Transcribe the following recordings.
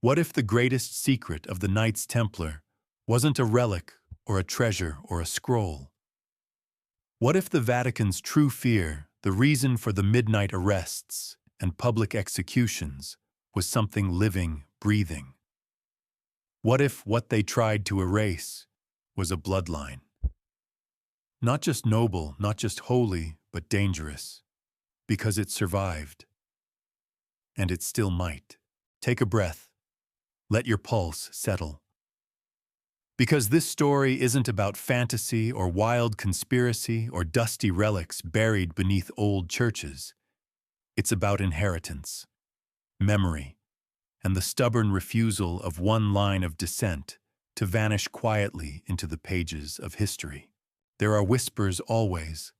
What if the greatest secret of the Knights Templar wasn't a relic or a treasure or a scroll? What if the Vatican's true fear, the reason for the midnight arrests and public executions, was something living, breathing? What if what they tried to erase was a bloodline? Not just noble, not just holy, but dangerous, because it survived. And it still might. Take a breath. Let your pulse settle. Because this story isn't about fantasy or wild conspiracy or dusty relics buried beneath old churches. It's about inheritance, memory, and the stubborn refusal of one line of descent to vanish quietly into the pages of history. There are whispers always,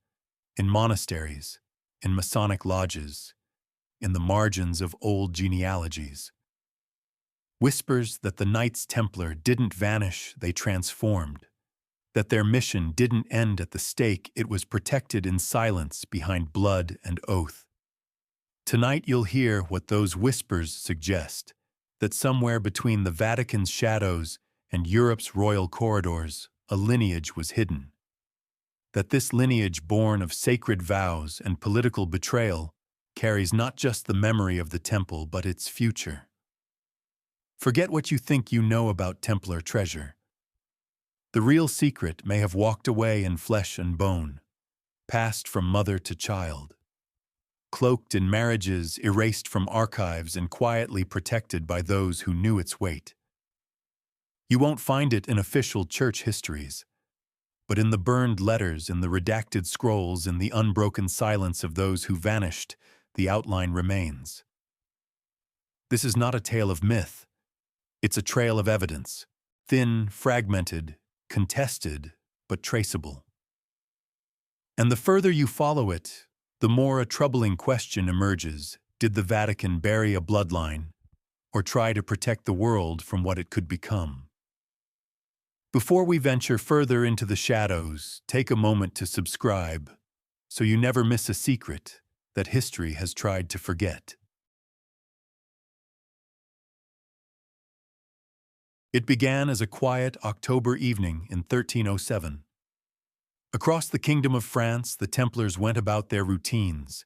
in monasteries, in Masonic lodges, in the margins of old genealogies. Whispers that the Knights Templar didn't vanish, they transformed, that their mission didn't end at the stake, it was protected in silence behind blood and oath. Tonight you'll hear what those whispers suggest, that somewhere between the Vatican's shadows and Europe's royal corridors, a lineage was hidden. That this lineage born of sacred vows and political betrayal carries not just the memory of the temple but its future. Forget what you think you know about Templar treasure. The real secret may have walked away in flesh and bone, passed from mother to child, cloaked in marriages, erased from archives, and quietly protected by those who knew its weight. You won't find it in official church histories, but in the burned letters, in the redacted scrolls, in the unbroken silence of those who vanished, the outline remains. This is not a tale of myth. It's a trail of evidence, thin, fragmented, contested, but traceable. And the further you follow it, the more a troubling question emerges. Did the Vatican bury a bloodline, or try to protect the world from what it could become? Before we venture further into the shadows, take a moment to subscribe, so you never miss a secret that history has tried to forget. It began as a quiet October evening in 1307. Across the Kingdom of France, the Templars went about their routines.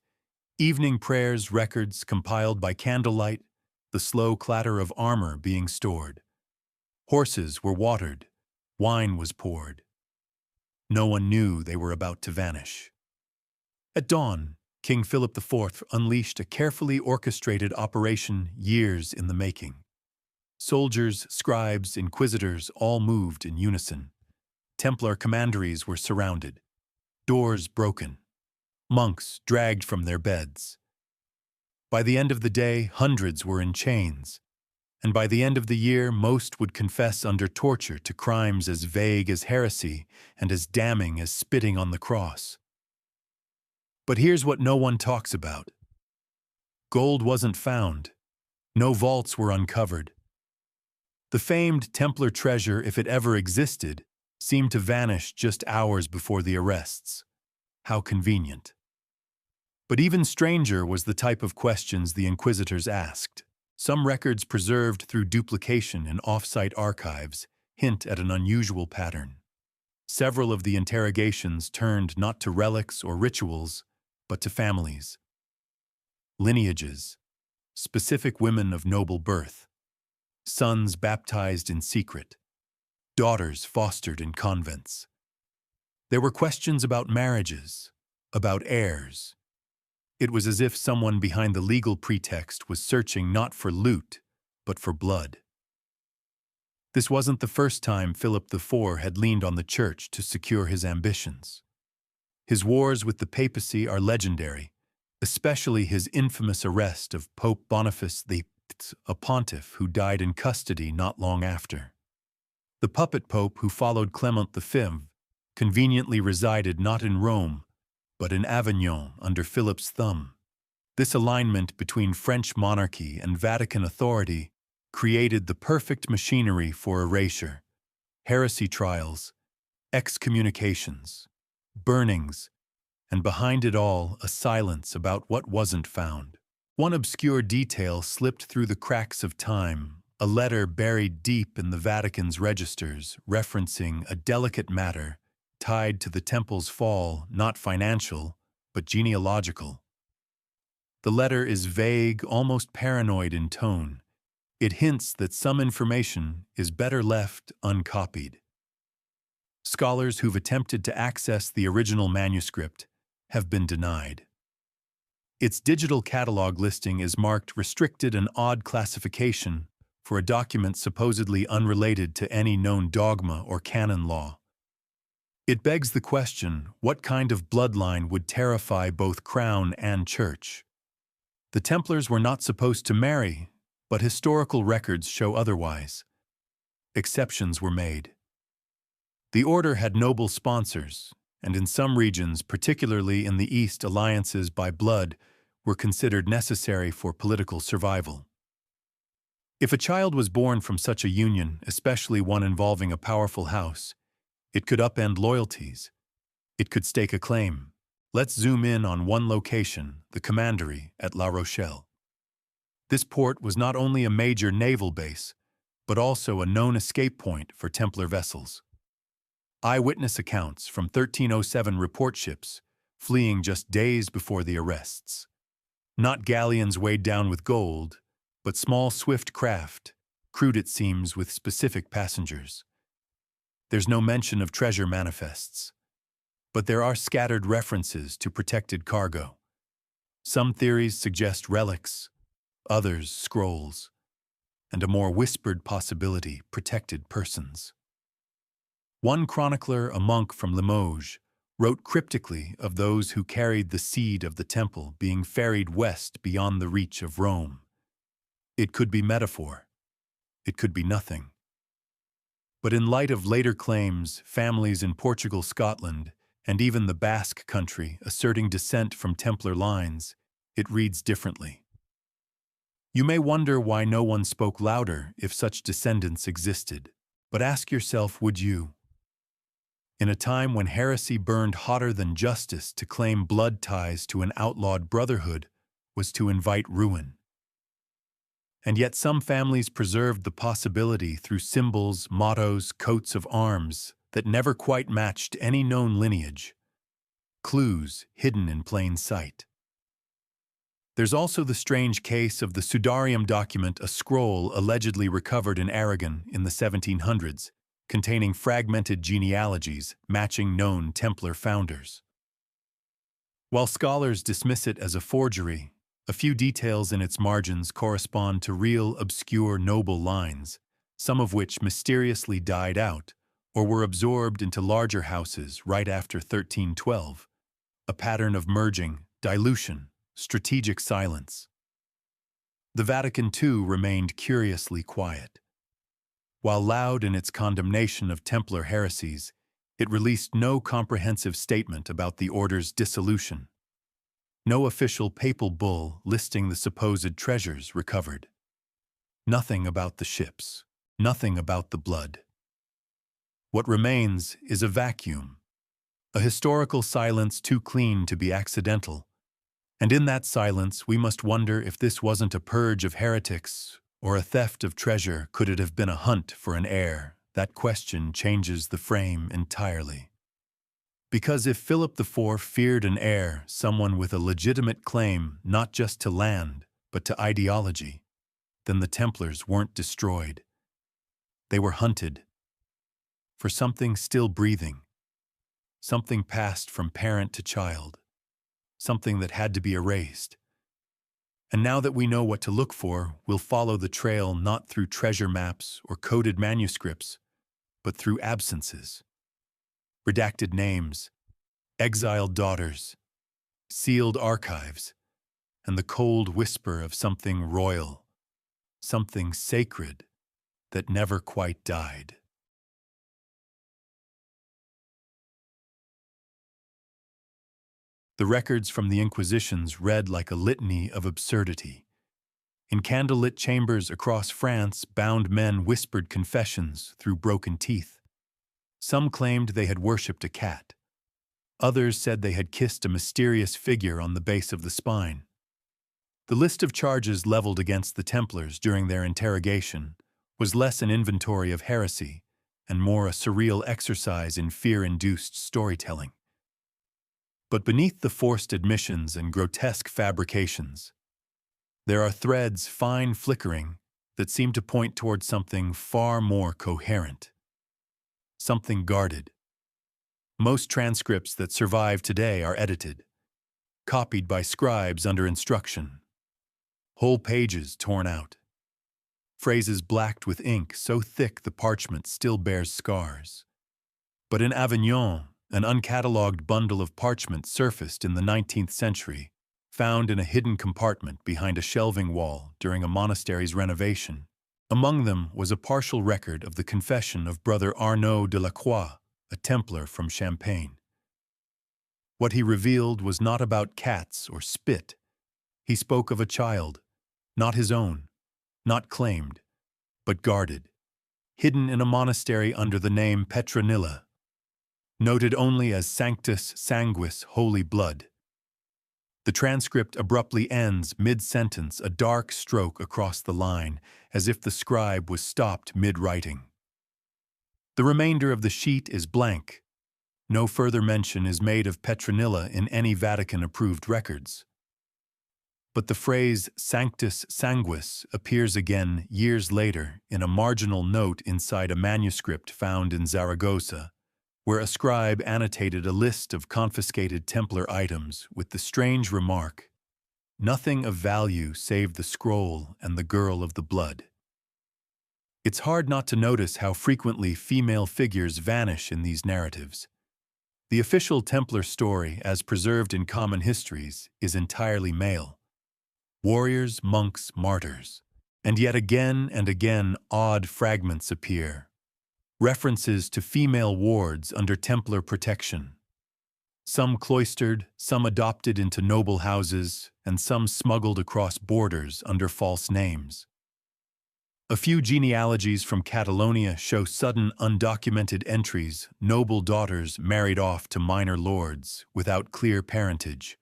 Evening prayers, records compiled by candlelight, the slow clatter of armor being stored. Horses were watered, wine was poured. No one knew they were about to vanish. At dawn, King Philip IV unleashed a carefully orchestrated operation years in the making. Soldiers, scribes, inquisitors all moved in unison. Templar commanderies were surrounded, doors broken, monks dragged from their beds. By the end of the day, hundreds were in chains, and by the end of the year, most would confess under torture to crimes as vague as heresy and as damning as spitting on the cross. But here's what no one talks about. Gold wasn't found. No vaults were uncovered. The famed Templar treasure, if it ever existed, seemed to vanish just hours before the arrests. How convenient. But even stranger was the type of questions the inquisitors asked. Some records preserved through duplication in off-site archives hint at an unusual pattern. Several of the interrogations turned not to relics or rituals, but to families. Lineages, specific women of noble birth, sons baptized in secret, daughters fostered in convents. There were questions about marriages, about heirs. It was as if someone behind the legal pretext was searching not for loot, but for blood. This wasn't the first time Philip IV had leaned on the church to secure his ambitions. His wars with the papacy are legendary, especially his infamous arrest of Pope Boniface VIII, a pontiff who died in custody not long after. The puppet pope who followed Clement V conveniently resided not in Rome, but in Avignon under Philip's thumb. This alignment between French monarchy and Vatican authority created the perfect machinery for erasure: heresy trials, excommunications, burnings, and behind it all, a silence about what wasn't found. One obscure detail slipped through the cracks of time: a letter buried deep in the Vatican's registers referencing a delicate matter tied to the temple's fall, not financial, but genealogical. The letter is vague, almost paranoid in tone. It hints that some information is better left uncopied. Scholars who've attempted to access the original manuscript have been denied. Its digital catalog listing is marked restricted and odd classification for a document supposedly unrelated to any known dogma or canon law. It begs the question, what kind of bloodline would terrify both crown and church? The Templars were not supposed to marry, but historical records show otherwise. Exceptions were made. The order had noble sponsors, and in some regions, particularly in the East, alliances by blood were considered necessary for political survival. If a child was born from such a union, especially one involving a powerful house, it could upend loyalties. It could stake a claim. Let's zoom in on one location, the commandery at La Rochelle. This port was not only a major naval base, but also a known escape point for Templar vessels. Eyewitness accounts from 1307 report ships fleeing just days before the arrests. Not galleons weighed down with gold, but small swift craft, crewed it seems with specific passengers. There's no mention of treasure manifests, but there are scattered references to protected cargo. Some theories suggest relics, others scrolls, and a more whispered possibility, protected persons. One chronicler, a monk from Limoges, wrote cryptically of those who carried the seed of the temple being ferried west beyond the reach of Rome. It could be metaphor. It could be nothing. But in light of later claims, families in Portugal, Scotland, and even the Basque country asserting descent from Templar lines, it reads differently. You may wonder why no one spoke louder if such descendants existed, but ask yourself, would you? In a time when heresy burned hotter than justice, to claim blood ties to an outlawed brotherhood was to invite ruin. And yet some families preserved the possibility through symbols, mottos, coats of arms that never quite matched any known lineage. Clues hidden in plain sight. There's also the strange case of the Sudarium document, a scroll allegedly recovered in Aragon in the 1700s, containing fragmented genealogies matching known Templar founders. While scholars dismiss it as a forgery, a few details in its margins correspond to real, obscure, noble lines, some of which mysteriously died out or were absorbed into larger houses right after 1312, a pattern of merging, dilution, strategic silence. The Vatican, too, remained curiously quiet. While loud in its condemnation of Templar heresies, it released no comprehensive statement about the order's dissolution. No official papal bull listing the supposed treasures recovered. Nothing about the ships, nothing about the blood. What remains is a vacuum, a historical silence too clean to be accidental. And in that silence, we must wonder if this wasn't a purge of heretics or a theft of treasure. Could it have been a hunt for an heir? That question changes the frame entirely. Because if Philip IV feared an heir, someone with a legitimate claim not just to land, but to ideology, then the Templars weren't destroyed. They were hunted for something still breathing, something passed from parent to child, something that had to be erased. And now that we know what to look for, we'll follow the trail not through treasure maps or coded manuscripts, but through absences. Redacted names, exiled daughters, sealed archives, and the cold whisper of something royal, something sacred that never quite died. The records from the Inquisitions read like a litany of absurdity. In candlelit chambers across France, bound men whispered confessions through broken teeth. Some claimed they had worshipped a cat. Others said they had kissed a mysterious figure on the base of the spine. The list of charges leveled against the Templars during their interrogation was less an inventory of heresy and more a surreal exercise in fear-induced storytelling. But beneath the forced admissions and grotesque fabrications, there are threads fine flickering that seem to point toward something far more coherent, something guarded. Most transcripts that survive today are edited, copied by scribes under instruction, whole pages torn out, phrases blacked with ink so thick the parchment still bears scars. But in Avignon, an uncatalogued bundle of parchment surfaced in the 19th century, found in a hidden compartment behind a shelving wall during a monastery's renovation. Among them was a partial record of the confession of Brother Arnaud de la Croix, a Templar from Champagne. What he revealed was not about cats or spit. He spoke of a child, not his own, not claimed, but guarded, hidden in a monastery under the name Petronilla, noted only as Sanctus Sanguis, Holy Blood. The transcript abruptly ends mid-sentence, a dark stroke across the line, as if the scribe was stopped mid-writing. The remainder of the sheet is blank. No further mention is made of Petronilla in any Vatican-approved records. But the phrase Sanctus Sanguis appears again years later in a marginal note inside a manuscript found in Zaragoza, where a scribe annotated a list of confiscated Templar items with the strange remark, "Nothing of value save the scroll and the girl of the blood." It's hard not to notice how frequently female figures vanish in these narratives. The official Templar story, as preserved in common histories, is entirely male. Warriors, monks, martyrs. And yet again and again odd fragments appear. References to female wards under Templar protection. Some cloistered, some adopted into noble houses, and some smuggled across borders under false names. A few genealogies from Catalonia show sudden undocumented entries, noble daughters married off to minor lords without clear parentage.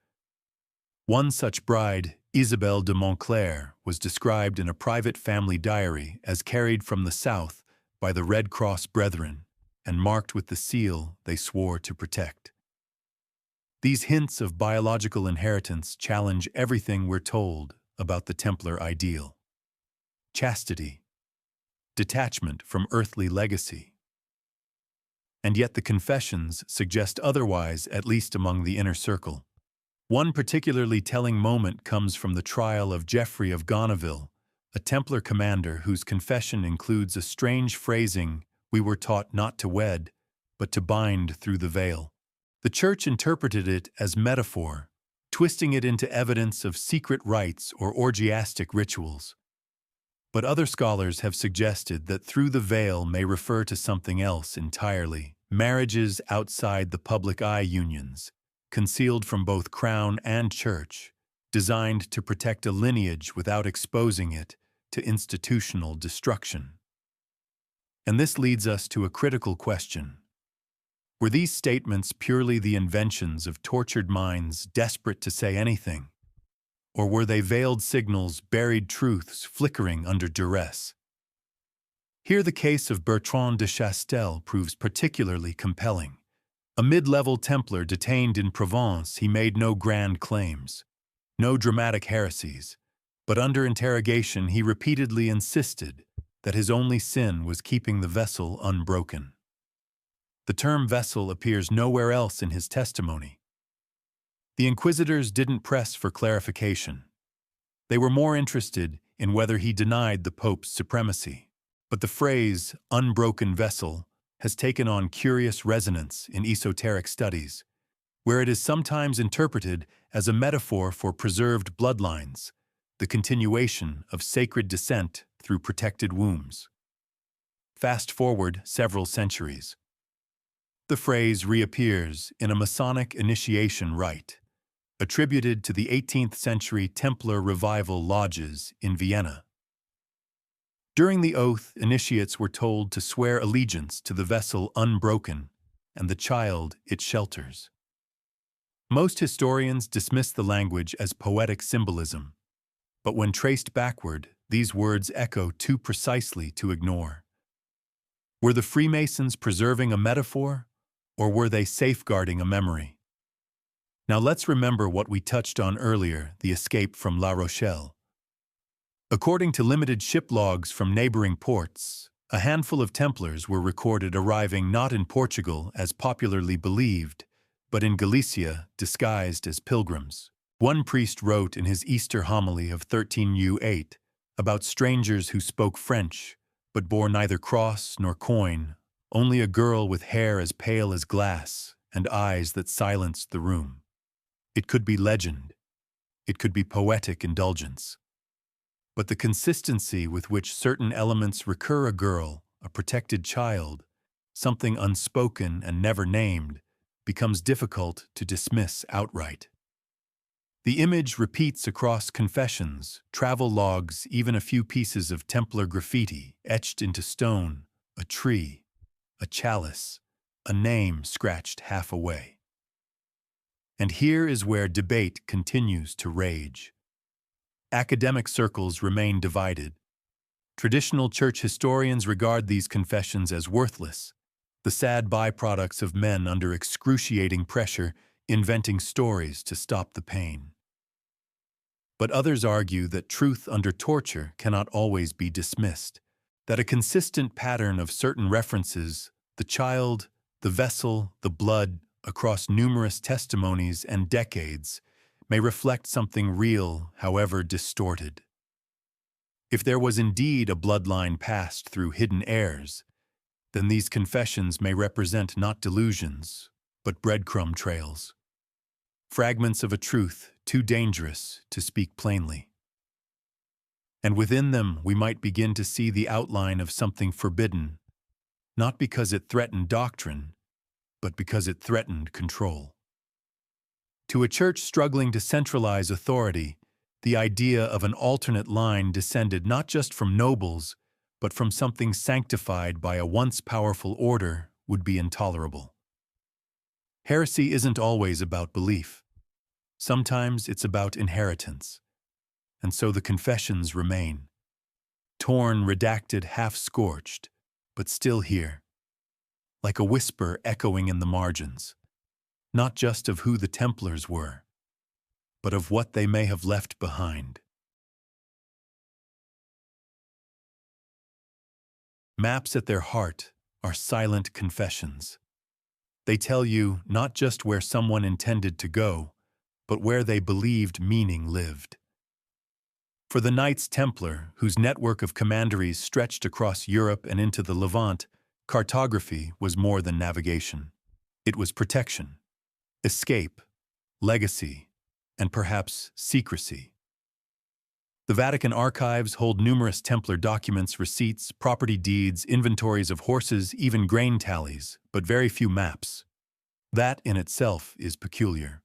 One such bride, Isabelle de Montclair, was described in a private family diary as carried from the south by the Red Cross Brethren and marked with the seal they swore to protect. These hints of biological inheritance challenge everything we're told about the Templar ideal. Chastity, detachment from earthly legacy. And yet the confessions suggest otherwise, at least among the inner circle. One particularly telling moment comes from the trial of Geoffrey of Gonneville, a Templar commander whose confession includes a strange phrasing, "We were taught not to wed, but to bind through the veil." The Church interpreted it as metaphor, twisting it into evidence of secret rites or orgiastic rituals. But other scholars have suggested that through the veil may refer to something else entirely, marriages outside the public eye unions, concealed from both crown and church, designed to protect a lineage without exposing it to institutional destruction. And this leads us to a critical question. Were these statements purely the inventions of tortured minds desperate to say anything? Or were they veiled signals, buried truths flickering under duress? Here the case of Bertrand de Chastel proves particularly compelling. A mid-level Templar detained in Provence, he made no grand claims, no dramatic heresies, but under interrogation he repeatedly insisted that his only sin was keeping the vessel unbroken. The term vessel appears nowhere else in his testimony. The inquisitors didn't press for clarification. They were more interested in whether he denied the Pope's supremacy. But the phrase, unbroken vessel, has taken on curious resonance in esoteric studies, where it is sometimes interpreted as a metaphor for preserved bloodlines, the continuation of sacred descent through protected wombs. Fast forward several centuries. The phrase reappears in a Masonic initiation rite, attributed to the 18th century Templar revival lodges in Vienna. During the oath, initiates were told to swear allegiance to the vessel unbroken and the child it shelters. Most historians dismiss the language as poetic symbolism, but when traced backward, these words echo too precisely to ignore. Were the Freemasons preserving a metaphor, or were they safeguarding a memory? Now let's remember what we touched on earlier, the escape from La Rochelle. According to limited ship logs from neighboring ports, a handful of Templars were recorded arriving not in Portugal as popularly believed, but in Galicia disguised as pilgrims. One priest wrote in his Easter homily of 13U8 about strangers who spoke French, but bore neither cross nor coin, only a girl with hair as pale as glass and eyes that silenced the room. It could be legend. It could be poetic indulgence. But the consistency with which certain elements recur, a girl, a protected child, something unspoken and never named, becomes difficult to dismiss outright. The image repeats across confessions, travel logs, even a few pieces of Templar graffiti etched into stone, a tree, a chalice, a name scratched half away. And here is where debate continues to rage. Academic circles remain divided. Traditional church historians regard these confessions as worthless, the sad byproducts of men under excruciating pressure inventing stories to stop the pain. But others argue that truth under torture cannot always be dismissed, that a consistent pattern of certain references, the child, the vessel, the blood, across numerous testimonies and decades, may reflect something real, however distorted. If there was indeed a bloodline passed through hidden heirs, then these confessions may represent not delusions, but breadcrumb trails. Fragments of a truth too dangerous to speak plainly. And within them we might begin to see the outline of something forbidden, not because it threatened doctrine, but because it threatened control. To a church struggling to centralize authority, the idea of an alternate line descended not just from nobles, but from something sanctified by a once powerful order would be intolerable. Heresy isn't always about belief. Sometimes it's about inheritance. And so the confessions remain. Torn, redacted, half-scorched, but still here. Like a whisper echoing in the margins. Not just of who the Templars were, but of what they may have left behind. Maps at their heart are silent confessions. They tell you not just where someone intended to go, but where they believed meaning lived. For the Knights Templar, whose network of commanderies stretched across Europe and into the Levant, cartography was more than navigation. It was protection, escape, legacy, and perhaps secrecy. The Vatican archives hold numerous Templar documents, receipts, property deeds, inventories of horses, even grain tallies, but very few maps. That in itself is peculiar.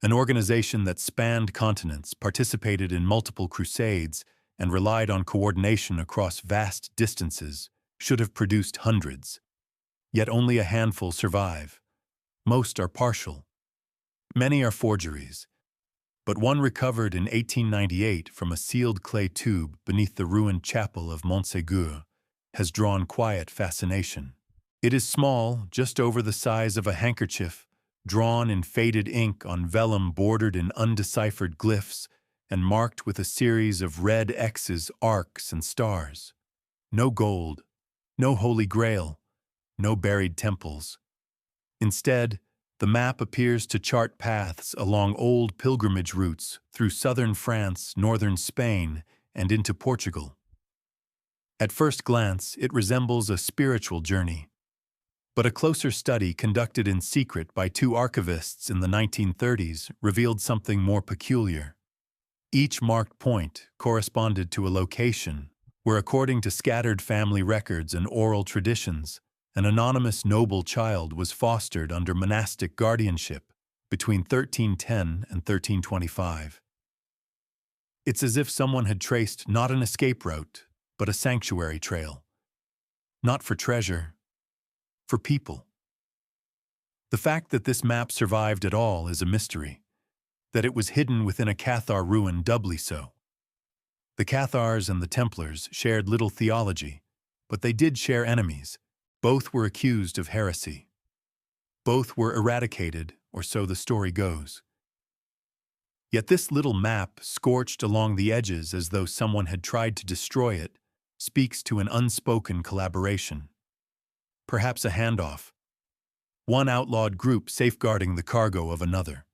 An organization that spanned continents, participated in multiple crusades, and relied on coordination across vast distances should have produced hundreds. Yet only a handful survive. Most are partial. Many are forgeries. But one recovered in 1898 from a sealed clay tube beneath the ruined chapel of Montségur has drawn quiet fascination. It is small, just over the size of a handkerchief, drawn in faded ink on vellum bordered in undeciphered glyphs and marked with a series of red X's, arcs, and stars. No gold, no holy grail, no buried temples. Instead, the map appears to chart paths along old pilgrimage routes through southern France, northern Spain, and into Portugal. At first glance, it resembles a spiritual journey. But a closer study conducted in secret by two archivists in the 1930s revealed something more peculiar. Each marked point corresponded to a location where, according to scattered family records and oral traditions, an anonymous noble child was fostered under monastic guardianship between 1310 and 1325. It's as if someone had traced not an escape route, but a sanctuary trail. Not for treasure, for people. The fact that this map survived at all is a mystery. That it was hidden within a Cathar ruin doubly so. The Cathars and the Templars shared little theology, but they did share enemies. Both were accused of heresy. Both were eradicated, or so the story goes. Yet this little map, scorched along the edges as though someone had tried to destroy it, speaks to an unspoken collaboration. Perhaps a handoff. One outlawed group safeguarding the cargo of another.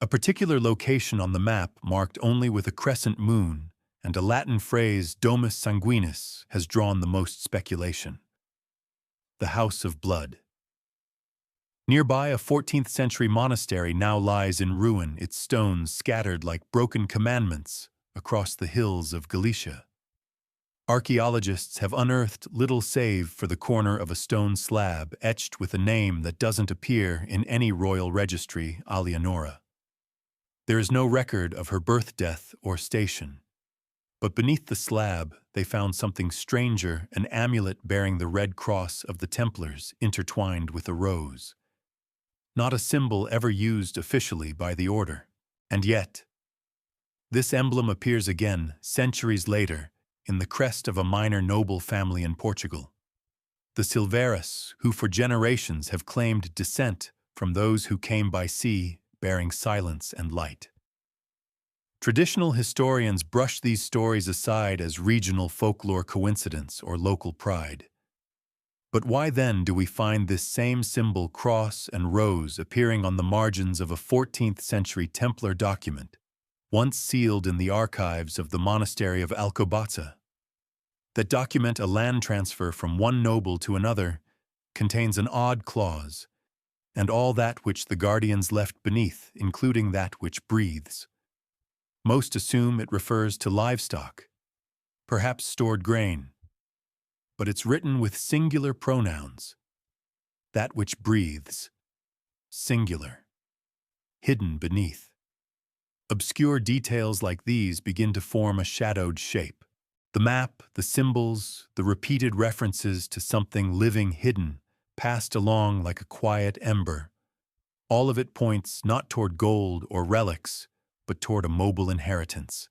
A particular location on the map, marked only with a crescent moon and a Latin phrase Domus Sanguinis, has drawn the most speculation. The House of Blood. Nearby, a 14th-century monastery now lies in ruin, its stones scattered like broken commandments across the hills of Galicia. Archaeologists have unearthed little save for the corner of a stone slab etched with a name that doesn't appear in any royal registry, Alianora. There is no record of her birth, death, or station. But beneath the slab, they found something stranger, an amulet bearing the red cross of the Templars intertwined with a rose. Not a symbol ever used officially by the order. And yet, this emblem appears again, centuries later, in the crest of a minor noble family in Portugal. The Silveiras, who for generations have claimed descent from those who came by sea, bearing silence and light. Traditional historians brush these stories aside as regional folklore coincidence or local pride. But why then do we find this same symbol, cross and rose, appearing on the margins of a 14th-century Templar document, once sealed in the archives of the monastery of Alcobaça? That document, a land transfer from one noble to another, contains an odd clause, and all that which the guardians left beneath, including that which breathes. Most assume it refers to livestock, perhaps stored grain. But it's written with singular pronouns. That which breathes, singular, hidden beneath. Obscure details like these begin to form a shadowed shape. The map, the symbols, the repeated references to something living hidden, passed along like a quiet ember. All of it points not toward gold or relics, but toward a mobile inheritance.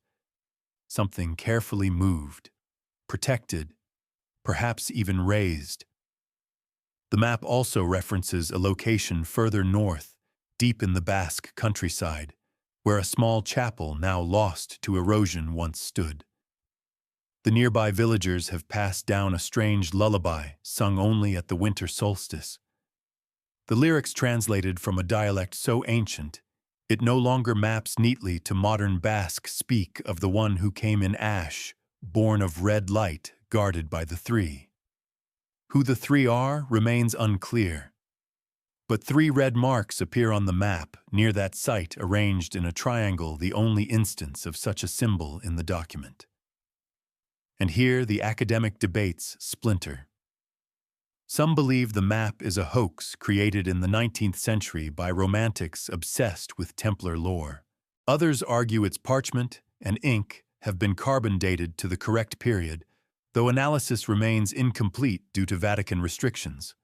Something carefully moved, protected, perhaps even raised. The map also references a location further north, deep in the Basque countryside, where a small chapel now lost to erosion once stood. The nearby villagers have passed down a strange lullaby sung only at the winter solstice. The lyrics, translated from a dialect so ancient, it no longer maps neatly to modern Basque, speak of the one who came in ash, born of red light, guarded by the three. Who the three are remains unclear. But 3 red marks appear on the map near that site, arranged in a triangle, the only instance of such a symbol in the document. And here the academic debates splinter. Some believe the map is a hoax created in the 19th century by romantics obsessed with Templar lore. Others argue its parchment and ink have been carbon dated to the correct period, though analysis remains incomplete due to Vatican restrictions.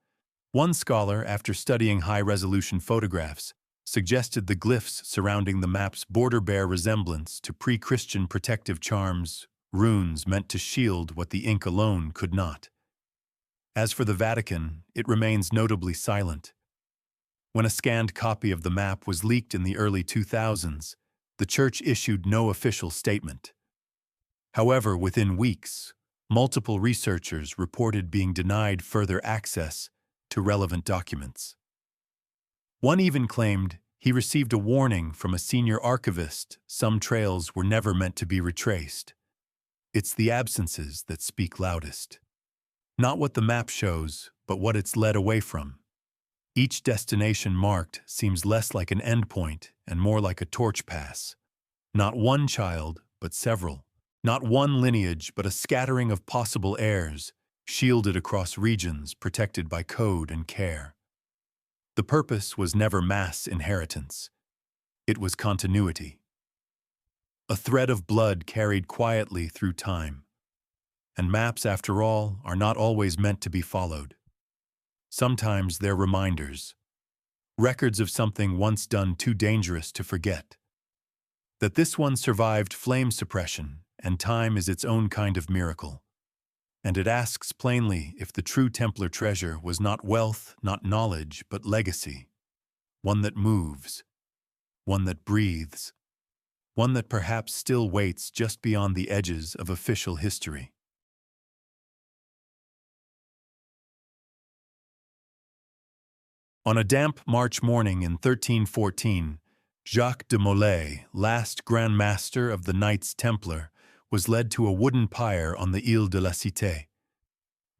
One scholar, after studying high-resolution photographs, suggested the glyphs surrounding the map's border-bear resemblance to pre-Christian protective charms, runes meant to shield what the ink alone could not. As for the Vatican, it remains notably silent. When a scanned copy of the map was leaked in the early 2000s, the Church issued no official statement. However, within weeks, multiple researchers reported being denied further access to relevant documents. One even claimed he received a warning from a senior archivist some trails were never meant to be retraced. It's the absences that speak loudest. Not what the map shows, but what it's led away from. Each destination marked seems less like an endpoint and more like a torch pass. Not one child, but several. Not one lineage, but a scattering of possible heirs, shielded across regions protected by code and care. The purpose was never mass inheritance. It was continuity. A thread of blood carried quietly through time. And maps, after all, are not always meant to be followed. Sometimes they're reminders, records of something once done too dangerous to forget. That this one survived flame suppression and time is its own kind of miracle. And it asks plainly if the true Templar treasure was not wealth, not knowledge, but legacy. One that moves, one that breathes, one that perhaps still waits just beyond the edges of official history. On a damp March morning in 1314, Jacques de Molay, last Grand Master of the Knights Templar, was led to a wooden pyre on the Ile de la Cité.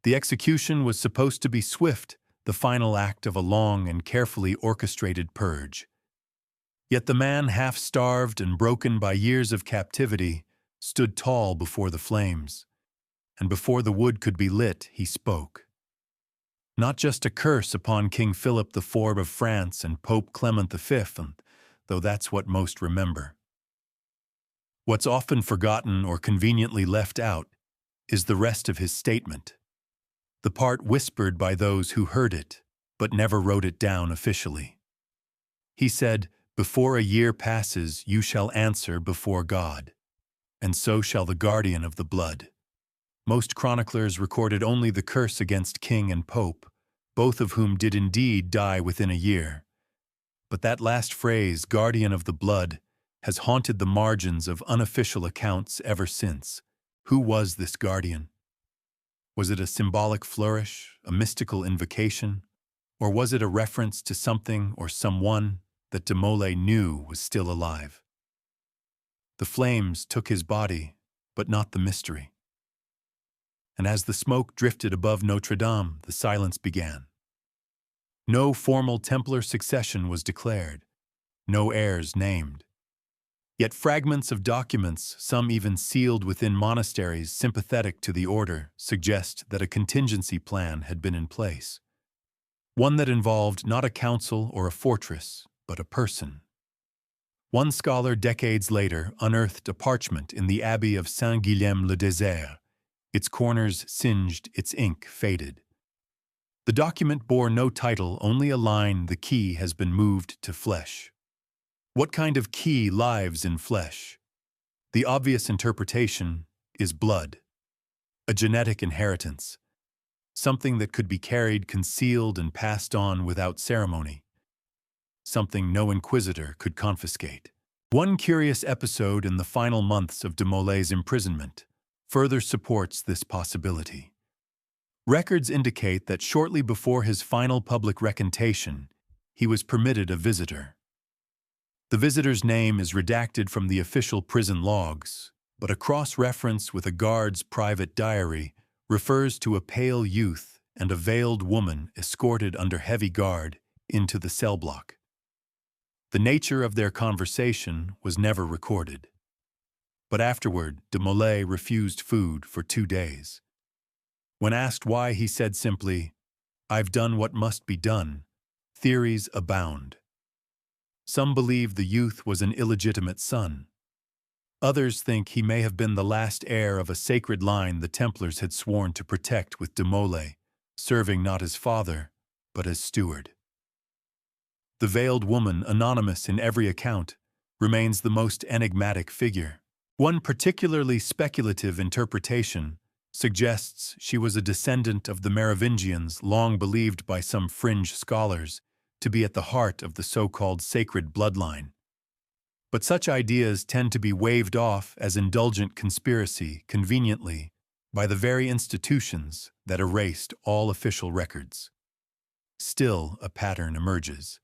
The execution was supposed to be swift, the final act of a long and carefully orchestrated purge. Yet the man, half-starved and broken by years of captivity, stood tall before the flames. And before the wood could be lit, he spoke. Not just a curse upon King Philip IV of France and Pope Clement V, though that's what most remember. What's often forgotten or conveniently left out is the rest of his statement, the part whispered by those who heard it, but never wrote it down officially. He said, "Before a year passes, you shall answer before God, and so shall the guardian of the blood." Most chroniclers recorded only the curse against king and pope, both of whom did indeed die within a year. But that last phrase, guardian of the blood, has haunted the margins of unofficial accounts ever since. Who was this guardian? Was it a symbolic flourish, a mystical invocation, or was it a reference to something or someone that de Molay knew was still alive? The flames took his body, but not the mystery. And as the smoke drifted above Notre Dame, the silence began. No formal Templar succession was declared, no heirs named. Yet fragments of documents, some even sealed within monasteries sympathetic to the order, suggest that a contingency plan had been in place. One that involved not a council or a fortress, but a person. One scholar decades later unearthed a parchment in the Abbey of Saint-Guilhem-le-Désert. Its corners singed, its ink faded. The document bore no title, only a line: "The key has been moved to flesh." What kind of key lives in flesh? The obvious interpretation is blood, a genetic inheritance, something that could be carried concealed and passed on without ceremony, something no inquisitor could confiscate. One curious episode in the final months of de Molay's imprisonment further supports this possibility. Records indicate that shortly before his final public recantation, he was permitted a visitor. The visitor's name is redacted from the official prison logs, but a cross-reference with a guard's private diary refers to a pale youth and a veiled woman escorted under heavy guard into the cell block. The nature of their conversation was never recorded. But afterward, de Molay refused food for 2 days. When asked why, he said simply, "I've done what must be done." Theories abound. Some believe the youth was an illegitimate son. Others think he may have been the last heir of a sacred line the Templars had sworn to protect with de Molay, serving not as father, but as steward. The veiled woman, anonymous in every account, remains the most enigmatic figure. One particularly speculative interpretation suggests she was a descendant of the Merovingians, long believed by some fringe scholars to be at the heart of the so-called sacred bloodline. But such ideas tend to be waved off as indulgent conspiracy, conveniently, by the very institutions that erased all official records. Still, a pattern emerges.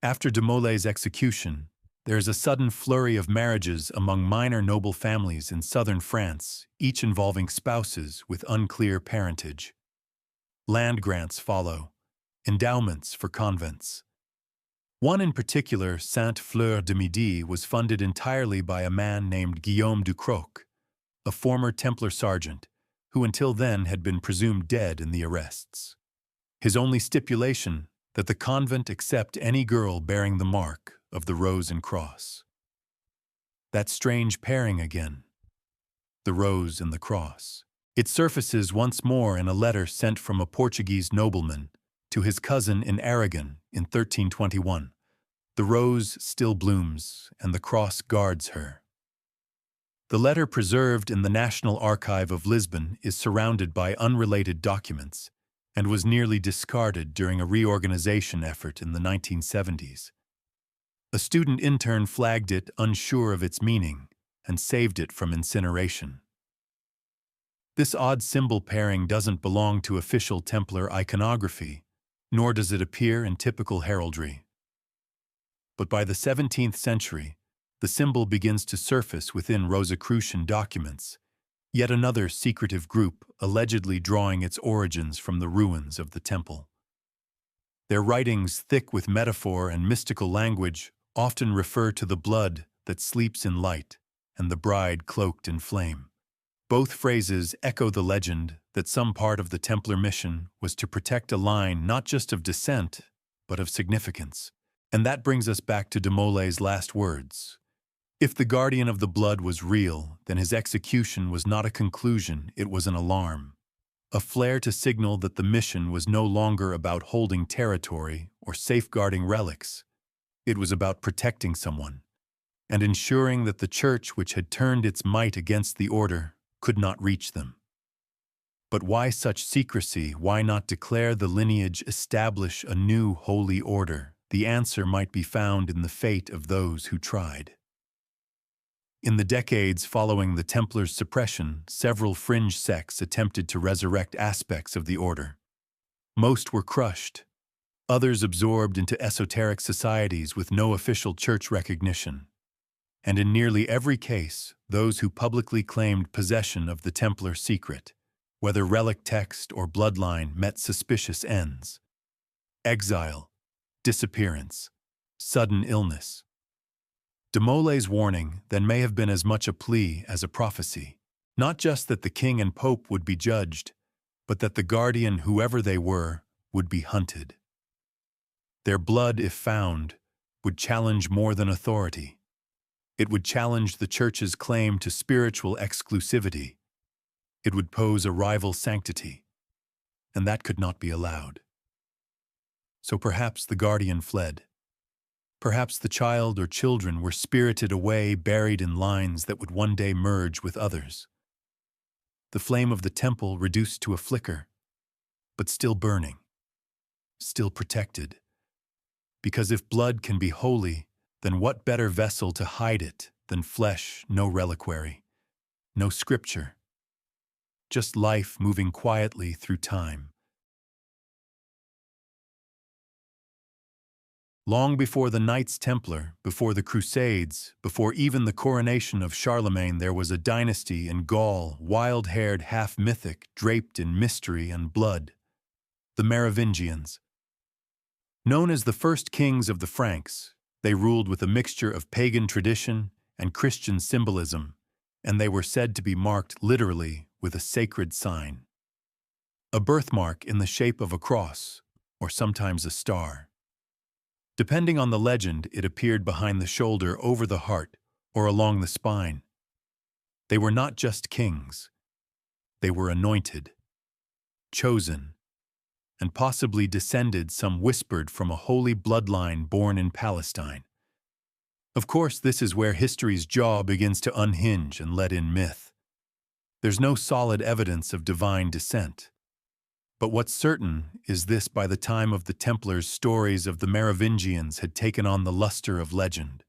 After de Molay's execution, there is a sudden flurry of marriages among minor noble families in southern France, each involving spouses with unclear parentage. Land grants follow, endowments for convents. One in particular, Sainte-Fleur-de-Midi, was funded entirely by a man named Guillaume Ducroc, a former Templar sergeant, who until then had been presumed dead in the arrests. His only stipulation, that the convent accept any girl bearing the mark of the Rose and Cross. That strange pairing again, the Rose and the Cross. It surfaces once more in a letter sent from a Portuguese nobleman to his cousin in Aragon in 1321. The rose still blooms, and the cross guards her. The letter preserved in the National Archive of Lisbon is surrounded by unrelated documents and was nearly discarded during a reorganization effort in the 1970s. A student intern flagged it unsure of its meaning and saved it from incineration. This odd symbol pairing doesn't belong to official Templar iconography, nor does it appear in typical heraldry. But by the 17th century, the symbol begins to surface within Rosicrucian documents, yet another secretive group allegedly drawing its origins from the ruins of the temple. Their writings, thick with metaphor and mystical language, often refer to the blood that sleeps in light and the bride cloaked in flame. Both phrases echo the legend that some part of the Templar mission was to protect a line not just of descent, but of significance. And that brings us back to de Molay's last words. If the guardian of the blood was real, then his execution was not a conclusion, it was an alarm. A flare to signal that the mission was no longer about holding territory or safeguarding relics. It was about protecting someone, and ensuring that the church which had turned its might against the order could not reach them. But why such secrecy? Why not declare the lineage, establish a new holy order? The answer might be found in the fate of those who tried. In the decades following the Templars' suppression, several fringe sects attempted to resurrect aspects of the order. Most were crushed, others absorbed into esoteric societies with no official church recognition. And in nearly every case, those who publicly claimed possession of the Templar secret, whether relic text or bloodline, met suspicious ends. Exile, disappearance, sudden illness. De Molay's warning then may have been as much a plea as a prophecy, not just that the king and pope would be judged, but that the guardian, whoever they were, would be hunted. Their blood, if found, would challenge more than authority. It would challenge the church's claim to spiritual exclusivity. It would pose a rival sanctity, and that could not be allowed. So perhaps the guardian fled. Perhaps the child or children were spirited away, buried in lines that would one day merge with others. The flame of the temple reduced to a flicker, but still burning, still protected. Because if blood can be holy, then what better vessel to hide it than flesh? No reliquary, no scripture, just life moving quietly through time. Long before the Knights Templar, before the Crusades, before even the coronation of Charlemagne, there was a dynasty in Gaul, wild-haired, half-mythic, draped in mystery and blood. The Merovingians. Known as the first kings of the Franks, they ruled with a mixture of pagan tradition and Christian symbolism, and they were said to be marked literally with a sacred sign. A birthmark in the shape of a cross, or sometimes a star. Depending on the legend, it appeared behind the shoulder, over the heart, or along the spine. They were not just kings. They were anointed, chosen, and possibly descended, some whispered, from a holy bloodline born in Palestine. Of course, this is where history's jaw begins to unhinge and let in myth. There's no solid evidence of divine descent. But what's certain is this: by the time of the Templars, stories of the Merovingians had taken on the luster of legend.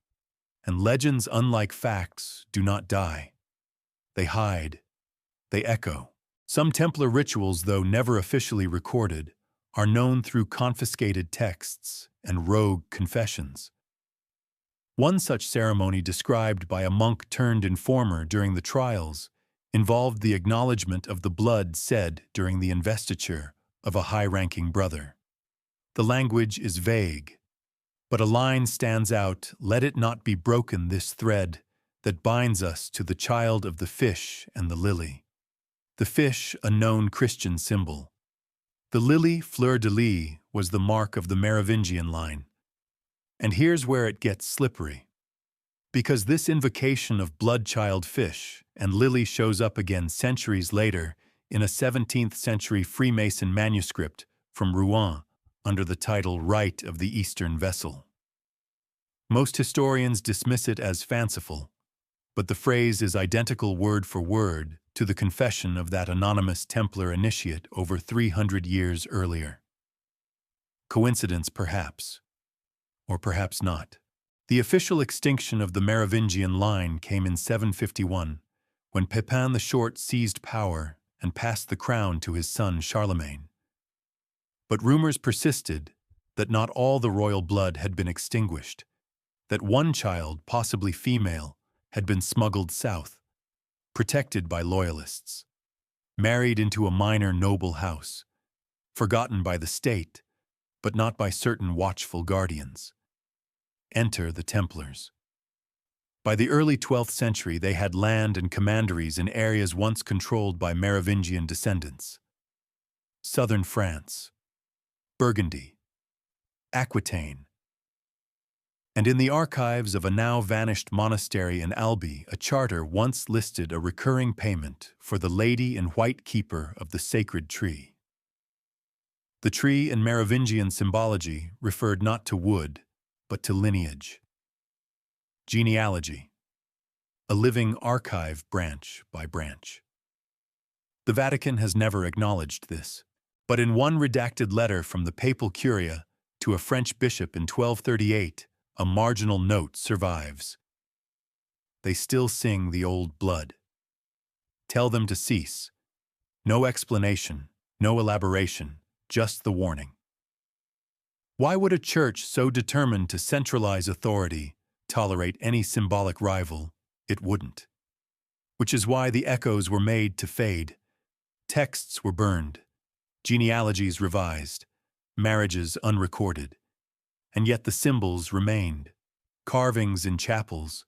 And legends, unlike facts, do not die. They hide. They echo. Some Templar rituals, though never officially recorded, are known through confiscated texts and rogue confessions. One such ceremony, described by a monk-turned-informer during the trials, involved the acknowledgement of the blood said during the investiture of a high-ranking brother. The language is vague, but a line stands out: "Let it not be broken, this thread that binds us to the child of the fish and the lily." The fish, a known Christian symbol. The lily, fleur-de-lis, was the mark of the Merovingian line. And here's where it gets slippery. Because this invocation of blood-child fish and lily shows up again centuries later in a 17th century Freemason manuscript from Rouen under the title Rite of the Eastern Vessel. Most historians dismiss it as fanciful, but the phrase is identical word for word to the confession of that anonymous Templar initiate over 300 years earlier. Coincidence, perhaps, or perhaps not. The official extinction of the Merovingian line came in 751, when Pepin the Short seized power and passed the crown to his son Charlemagne. But rumors persisted that not all the royal blood had been extinguished, that one child, possibly female, had been smuggled south, protected by loyalists, married into a minor noble house, forgotten by the state, but not by certain watchful guardians. Enter the Templars. By the early 12th century, they had land and commanderies in areas once controlled by Merovingian descendants. Southern France, Burgundy, Aquitaine. And in the archives of a now-vanished monastery in Albi, a charter once listed a recurring payment for the lady in white keeper of the sacred tree. The tree in Merovingian symbology referred not to wood, but to lineage. Genealogy, a living archive branch by branch. The Vatican has never acknowledged this, but in one redacted letter from the papal curia to a French bishop in 1238, a marginal note survives. They still sing the old blood. Tell them to cease. No explanation, no elaboration, just the warning. Why would a church so determined to centralize authority tolerate any symbolic rival? It wouldn't. Which is why the echoes were made to fade. Texts were burned, genealogies revised, marriages unrecorded. And yet the symbols remained. Carvings in chapels,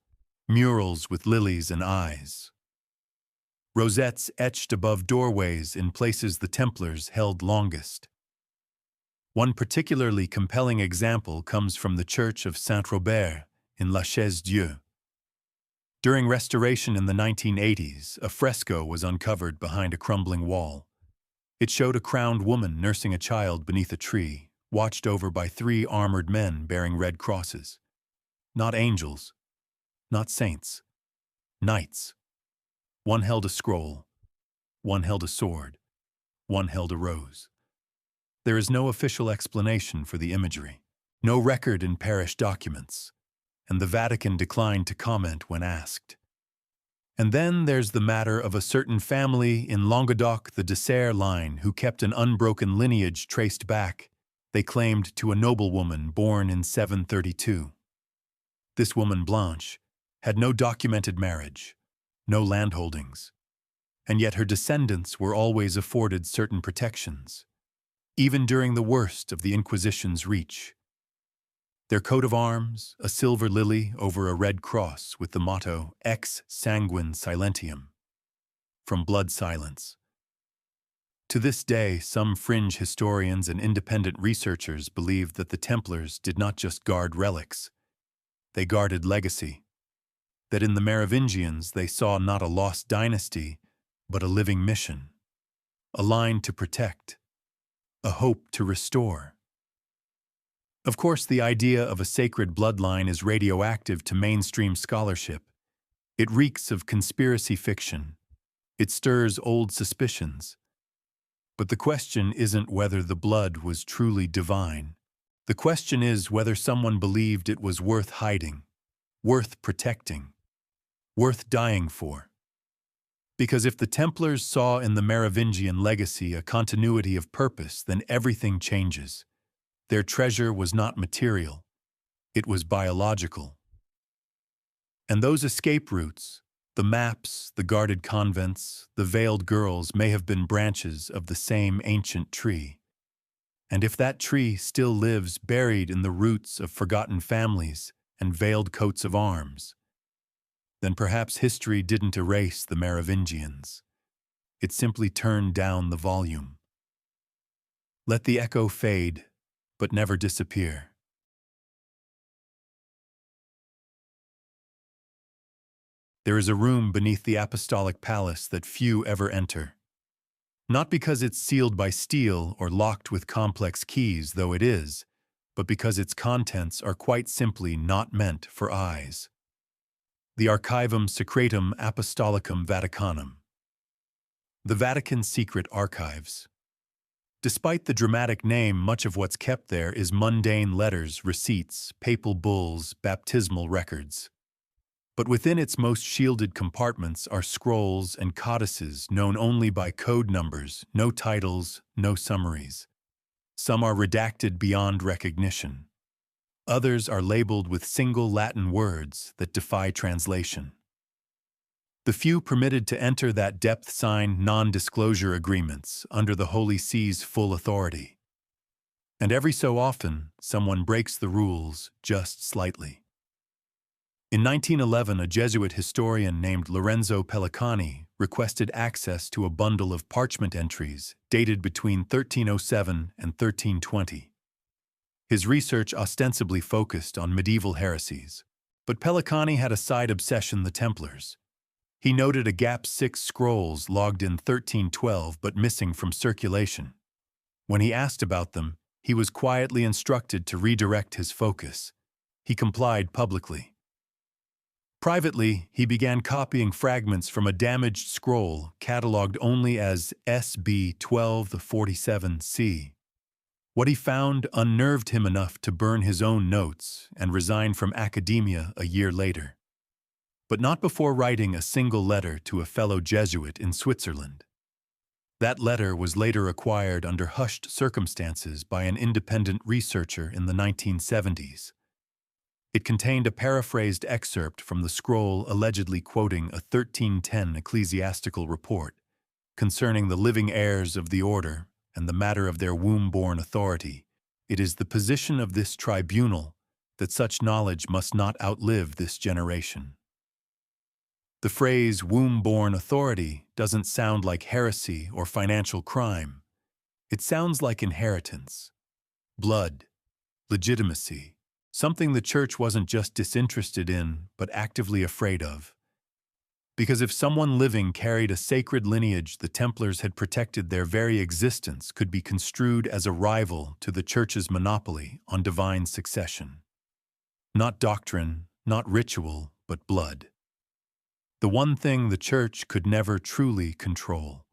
murals with lilies and eyes. Rosettes etched above doorways in places the Templars held longest. One particularly compelling example comes from the Church of Saint-Robert in La Chaise-Dieu. During restoration in the 1980s, a fresco was uncovered behind a crumbling wall. It showed a crowned woman nursing a child beneath a tree, watched over by 3 armored men bearing red crosses. Not angels, not saints, knights. One held a scroll, one held a sword, one held a rose. There is no official explanation for the imagery, no record in parish documents, and the Vatican declined to comment when asked. And then there's the matter of a certain family in Languedoc, the Dessert line, who kept an unbroken lineage traced back, they claimed, to a noblewoman born in 732. This woman, Blanche, had no documented marriage, no landholdings, and yet her descendants were always afforded certain protections, even during the worst of the Inquisition's reach. Their coat of arms, a silver lily over a red cross with the motto Ex Sanguine Silentium, from blood silence. To this day, some fringe historians and independent researchers believe that the Templars did not just guard relics, they guarded legacy, that in the Merovingians they saw not a lost dynasty, but a living mission, a line to protect, a hope to restore. Of course, the idea of a sacred bloodline is radioactive to mainstream scholarship. It reeks of conspiracy fiction. It stirs old suspicions. But the question isn't whether the blood was truly divine. The question is whether someone believed it was worth hiding, worth protecting, worth dying for. Because if the Templars saw in the Merovingian legacy a continuity of purpose, then everything changes. Their treasure was not material, it was biological. And those escape routes, the maps, the guarded convents, the veiled girls, may have been branches of the same ancient tree. And if that tree still lives buried in the roots of forgotten families and veiled coats of arms, then perhaps history didn't erase the Merovingians. It simply turned down the volume. Let the echo fade, but never disappear. There is a room beneath the apostolic palace that few ever enter. Not because it's sealed by steel or locked with complex keys, though it is, but because its contents are quite simply not meant for eyes. the Archivum Secretum Apostolicum Vaticanum. The Vatican's secret archives. Despite the dramatic name, much of what's kept there is mundane letters, receipts, papal bulls, baptismal records. But within its most shielded compartments are scrolls and codices known only by code numbers, no titles, no summaries. Some are redacted beyond recognition. Others are labeled with single Latin words that defy translation. The few permitted to enter that depth sign non-disclosure agreements under the Holy See's full authority. And every so often, someone breaks the rules just slightly. In 1911, a Jesuit historian named Lorenzo Pellicani requested access to a bundle of parchment entries dated between 1307 and 1320. His research ostensibly focused on medieval heresies, but Pellicani had a side obsession: the Templars. He noted a gap 6 scrolls logged in 1312 but missing from circulation. When he asked about them, he was quietly instructed to redirect his focus. He complied publicly. Privately, he began copying fragments from a damaged scroll catalogued only as SB 1247C. What he found unnerved him enough to burn his own notes and resign from academia a year later. But not before writing a single letter to a fellow Jesuit in Switzerland. That letter was later acquired under hushed circumstances by an independent researcher in the 1970s. It contained a paraphrased excerpt from the scroll allegedly quoting a 1310 ecclesiastical report concerning the living heirs of the order and the matter of their womb-born authority. It is the position of this tribunal that such knowledge must not outlive this generation. The phrase womb-born authority doesn't sound like heresy or financial crime. It sounds like inheritance, blood, legitimacy, something the Church wasn't just disinterested in, but actively afraid of. Because if someone living carried a sacred lineage the Templars had protected, their very existence could be construed as a rival to the Church's monopoly on divine succession. Not doctrine, not ritual, but blood. The one thing the Church could never truly control.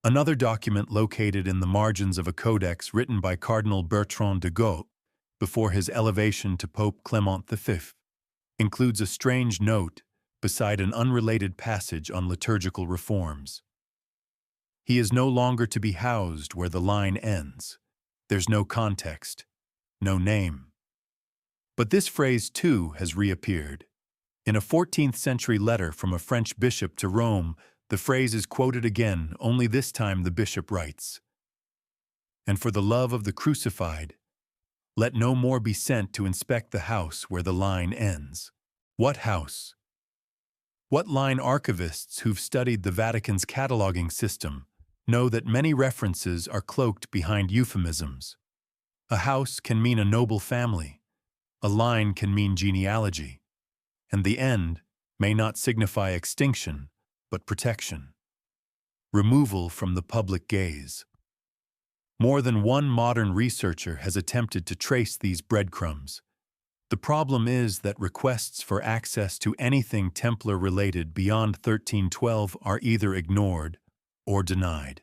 Another document located in the margins of a codex written by Cardinal Bertrand de Goth before his elevation to Pope Clement V includes a strange note beside an unrelated passage on liturgical reforms. He is no longer to be housed where the line ends. There's no context, no name. But this phrase, too, has reappeared. In a 14th century letter from a French bishop to Rome, the phrase is quoted again, only this time the bishop writes, "And for the love of the crucified, let no more be sent to inspect the house where the line ends." What house? What line? Archivists who've studied the Vatican's cataloging system know that many references are cloaked behind euphemisms. A house can mean a noble family, a line can mean genealogy, and the end may not signify extinction, but protection. Removal from the public gaze. More than one modern researcher has attempted to trace these breadcrumbs. The problem is that requests for access to anything Templar-related beyond 1312 are either ignored or denied.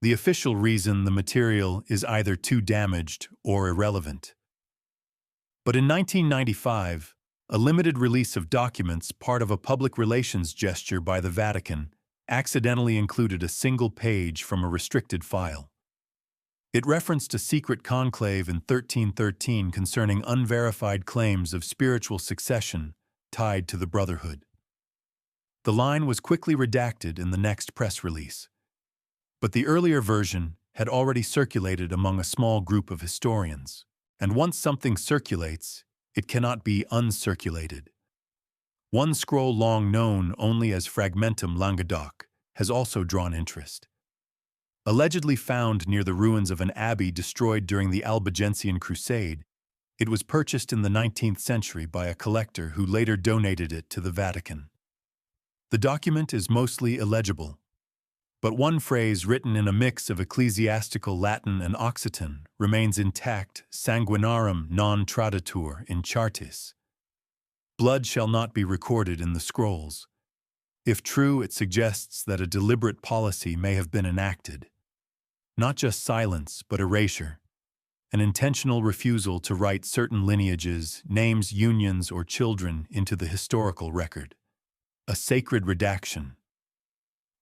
The official reason: the material is either too damaged or irrelevant. But in 1995, a limited release of documents, part of a public relations gesture by the Vatican, accidentally included a single page from a restricted file. It referenced a secret conclave in 1313 concerning unverified claims of spiritual succession tied to the Brotherhood. The line was quickly redacted in the next press release, but the earlier version had already circulated among a small group of historians, and once something circulates, it cannot be uncirculated. One scroll long known only as Fragmentum Languedoc has also drawn interest. Allegedly found near the ruins of an abbey destroyed during the Albigensian Crusade, it was purchased in the 19th century by a collector who later donated it to the Vatican. The document is mostly illegible, but one phrase written in a mix of ecclesiastical Latin and Occitan remains intact: sanguinarum non traditur in chartis. Blood shall not be recorded in the scrolls. If true, it suggests that a deliberate policy may have been enacted. Not just silence, but erasure. An intentional refusal to write certain lineages, names, unions, or children into the historical record. A sacred redaction.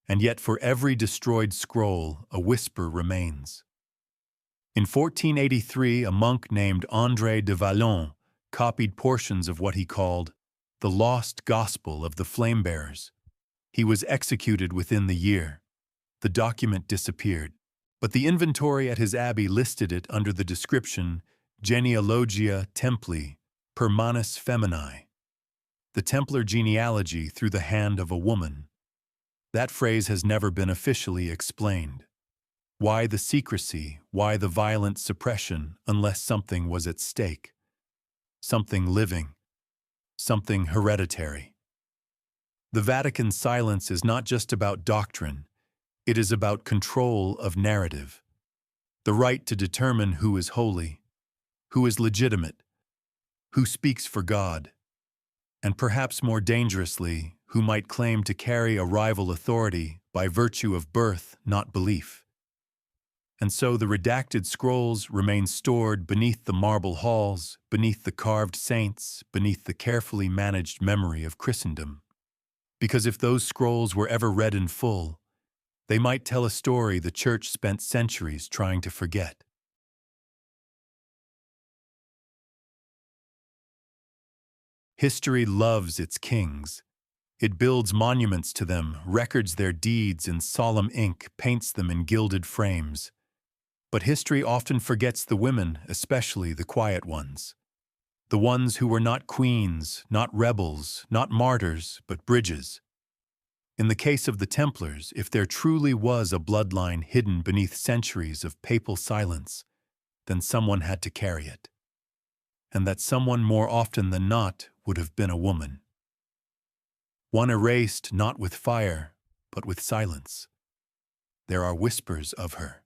And yet for every destroyed scroll, a whisper remains. In 1483, a monk named André de Vallon copied portions of what he called the lost gospel of the flame-bearers. He was executed within the year. The document disappeared, but the inventory at his abbey listed it under the description Genealogia Templi per manus feminae, the Templar genealogy through the hand of a woman. That phrase has never been officially explained. Why the secrecy, why the violent suppression, unless something was at stake? Something living, something hereditary. The Vatican's silence is not just about doctrine, it is about control of narrative. The right to determine who is holy, who is legitimate, who speaks for God, and perhaps more dangerously, who might claim to carry a rival authority by virtue of birth, not belief. And so the redacted scrolls remain stored beneath the marble halls, beneath the carved saints, beneath the carefully managed memory of Christendom. Because if those scrolls were ever read in full, they might tell a story the Church spent centuries trying to forget. History loves its kings. It builds monuments to them, records their deeds in solemn ink, paints them in gilded frames. But history often forgets the women, especially the quiet ones. The ones who were not queens, not rebels, not martyrs, but bridges. In the case of the Templars, if there truly was a bloodline hidden beneath centuries of papal silence, then someone had to carry it. And that someone more often than not would have been a woman. One erased not with fire, but with silence. There are whispers of her.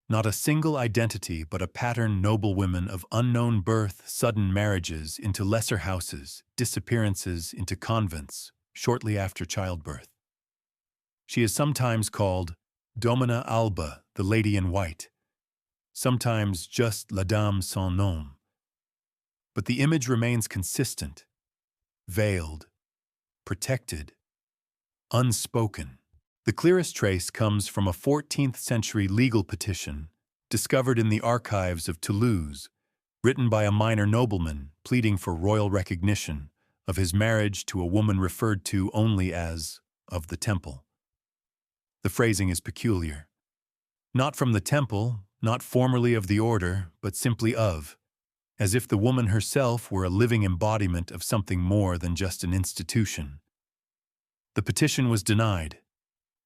Not a single identity, but a pattern noblewomen of unknown birth, sudden marriages into lesser houses, disappearances into convents, shortly after childbirth. She is sometimes called Domina Alba, the Lady in White, sometimes just La Dame sans nom. But the image remains consistent, veiled, protected, unspoken. The clearest trace comes from a 14th century legal petition discovered in the archives of Toulouse, written by a minor nobleman pleading for royal recognition of his marriage to a woman referred to only as of the temple. The phrasing is peculiar. Not from the temple, not formerly of the order, but simply of, as if the woman herself were a living embodiment of something more than just an institution. The petition was denied.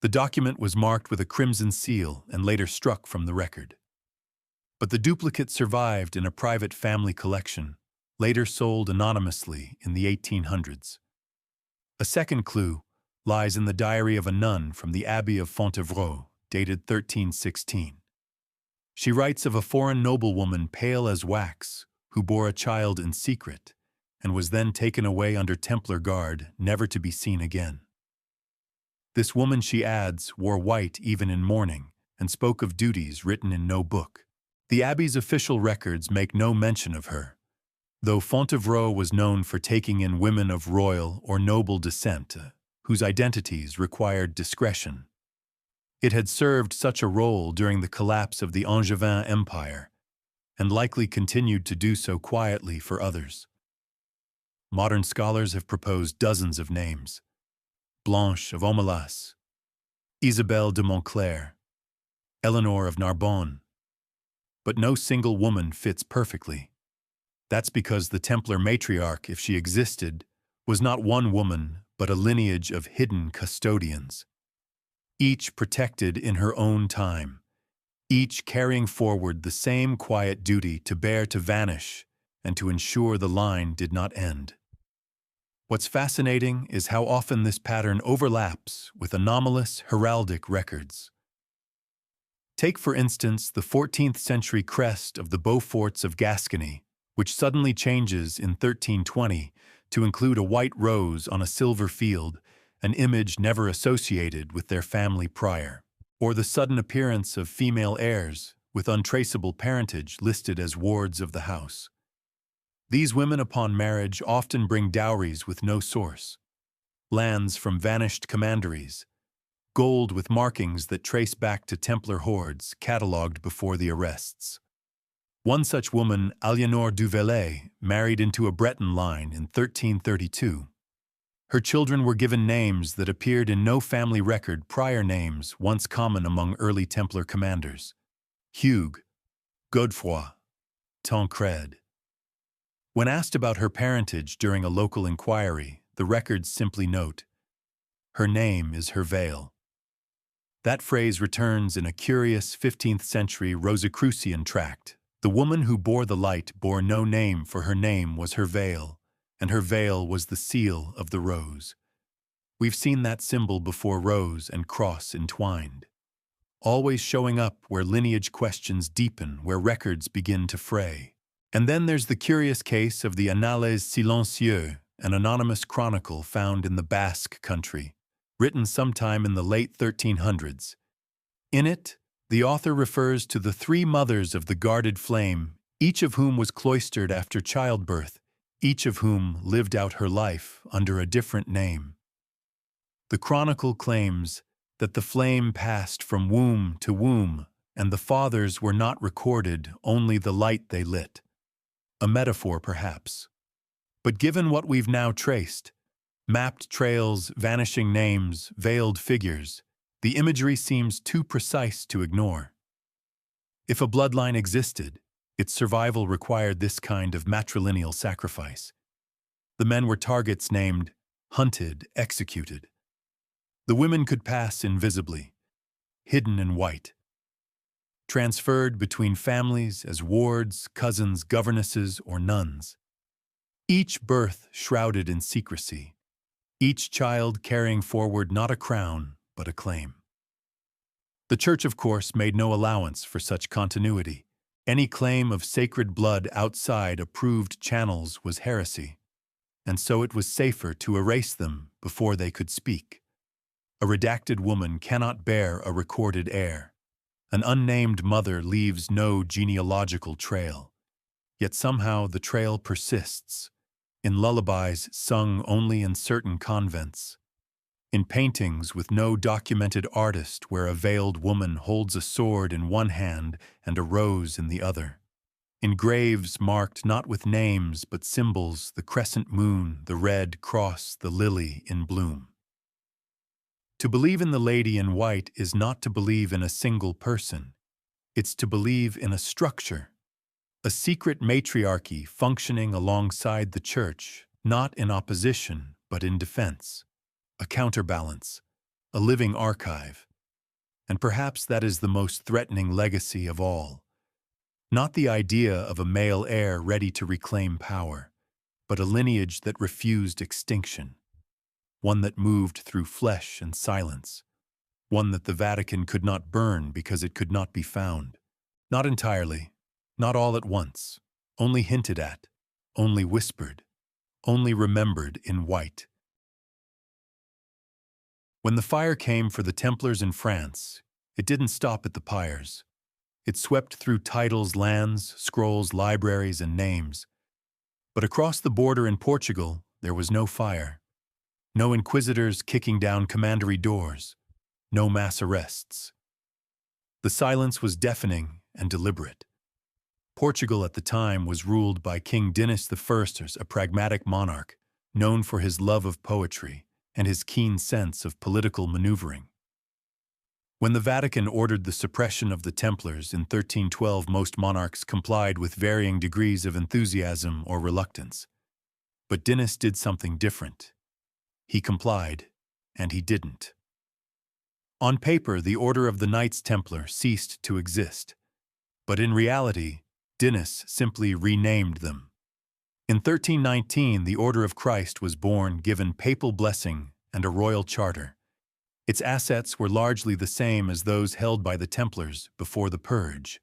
The document was marked with a crimson seal and later struck from the record. But the duplicate survived in a private family collection, later sold anonymously in the 1800s. A second clue lies in the diary of a nun from the Abbey of Fontevraud, dated 1316. She writes of a foreign noblewoman pale as wax, who bore a child in secret, and was then taken away under Templar guard, never to be seen again. This woman, she adds, wore white even in mourning, and spoke of duties written in no book. The abbey's official records make no mention of her, though Fontevraud was known for taking in women of royal or noble descent, whose identities required discretion. It had served such a role during the collapse of the Angevin Empire, and likely continued to do so quietly for others. Modern scholars have proposed dozens of names: Blanche of Omelas, Isabelle de Montclair, Eleanor of Narbonne. But no single woman fits perfectly. That's because the Templar matriarch, if she existed, was not one woman, but a lineage of hidden custodians, each protected in her own time, each carrying forward the same quiet duty to bear to vanish and to ensure the line did not end. What's fascinating is how often this pattern overlaps with anomalous heraldic records. Take, for instance, the 14th century crest of the Beauforts of Gascony, which suddenly changes in 1320 to include a white rose on a silver field, an image never associated with their family prior, or the sudden appearance of female heirs with untraceable parentage listed as wards of the house. These women upon marriage often bring dowries with no source, lands from vanished commanderies, gold with markings that trace back to Templar hordes catalogued before the arrests. One such woman, Aliénor du Velay, married into a Breton line in 1332. Her children were given names that appeared in no family record, prior names once common among early Templar commanders: Hugues, Godefroy, Tancred. When asked about her parentage during a local inquiry, the records simply note, "Her name is her veil." That phrase returns in a curious 15th-century Rosicrucian tract. The woman who bore the light bore no name, for her name was her veil, and her veil was the seal of the rose. We've seen that symbol before, rose and cross entwined, always showing up where lineage questions deepen, where records begin to fray. And then there's the curious case of the Annales Silencieux, an anonymous chronicle found in the Basque country, written sometime in the late 1300s. In it, the author refers to the three mothers of the guarded flame, each of whom was cloistered after childbirth, each of whom lived out her life under a different name. The chronicle claims that the flame passed from womb to womb, and the fathers were not recorded, only the light they lit. A metaphor, perhaps. But given what we've now traced, mapped trails, vanishing names, veiled figures, the imagery seems too precise to ignore. If a bloodline existed, its survival required this kind of matrilineal sacrifice. The men were targets named, hunted, executed. The women could pass invisibly, hidden in white, transferred between families as wards, cousins, governesses, or nuns. Each birth shrouded in secrecy, each child carrying forward not a crown, but a claim. The Church, of course, made no allowance for such continuity. Any claim of sacred blood outside approved channels was heresy, and so it was safer to erase them before they could speak. A redacted woman cannot bear a recorded heir. An unnamed mother leaves no genealogical trail. Yet somehow the trail persists, in lullabies sung only in certain convents, in paintings with no documented artist where a veiled woman holds a sword in one hand and a rose in the other, in graves marked not with names but symbols, the crescent moon, the red cross, the lily in bloom. To believe in the Lady in White is not to believe in a single person. It's to believe in a structure, a secret matriarchy functioning alongside the Church, not in opposition but in defense, a counterbalance, a living archive. And perhaps that is the most threatening legacy of all. Not the idea of a male heir ready to reclaim power, but a lineage that refused extinction. One that moved through flesh and silence, one that the Vatican could not burn because it could not be found. Not entirely, not all at once, only hinted at, only whispered, only remembered in white. When the fire came for the Templars in France, it didn't stop at the pyres. It swept through titles, lands, scrolls, libraries, and names. But across the border in Portugal, there was no fire. No inquisitors kicking down commandery doors, no mass arrests. The silence was deafening and deliberate. Portugal at the time was ruled by King Dinis I, a pragmatic monarch, known for his love of poetry and his keen sense of political maneuvering. When the Vatican ordered the suppression of the Templars in 1312, most monarchs complied with varying degrees of enthusiasm or reluctance. But Dinis did something different. He complied, and he didn't. On paper, the Order of the Knights Templar ceased to exist, but in reality, Dinis simply renamed them. In 1319, the Order of Christ was born, given papal blessing and a royal charter. Its assets were largely the same as those held by the Templars before the Purge.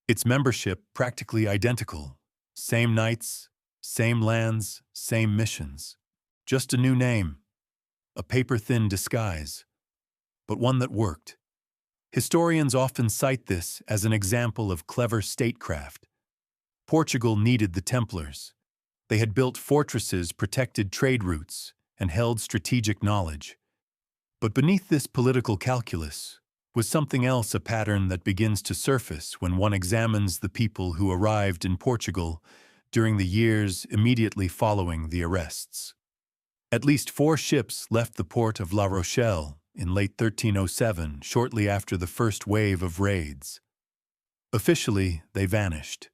Its membership practically identical, same knights, Same lands, same missions. Just a new name, a paper-thin disguise, but one that worked. Historians often cite this as an example of clever statecraft. Portugal needed the Templars. They had built fortresses, protected trade routes, and held strategic knowledge. But beneath this political calculus was something else, a pattern that begins to surface when one examines the people who arrived in Portugal during the years immediately following the arrests. At least 4 ships left the port of La Rochelle in late 1307, shortly after the first wave of raids. Officially, they vanished.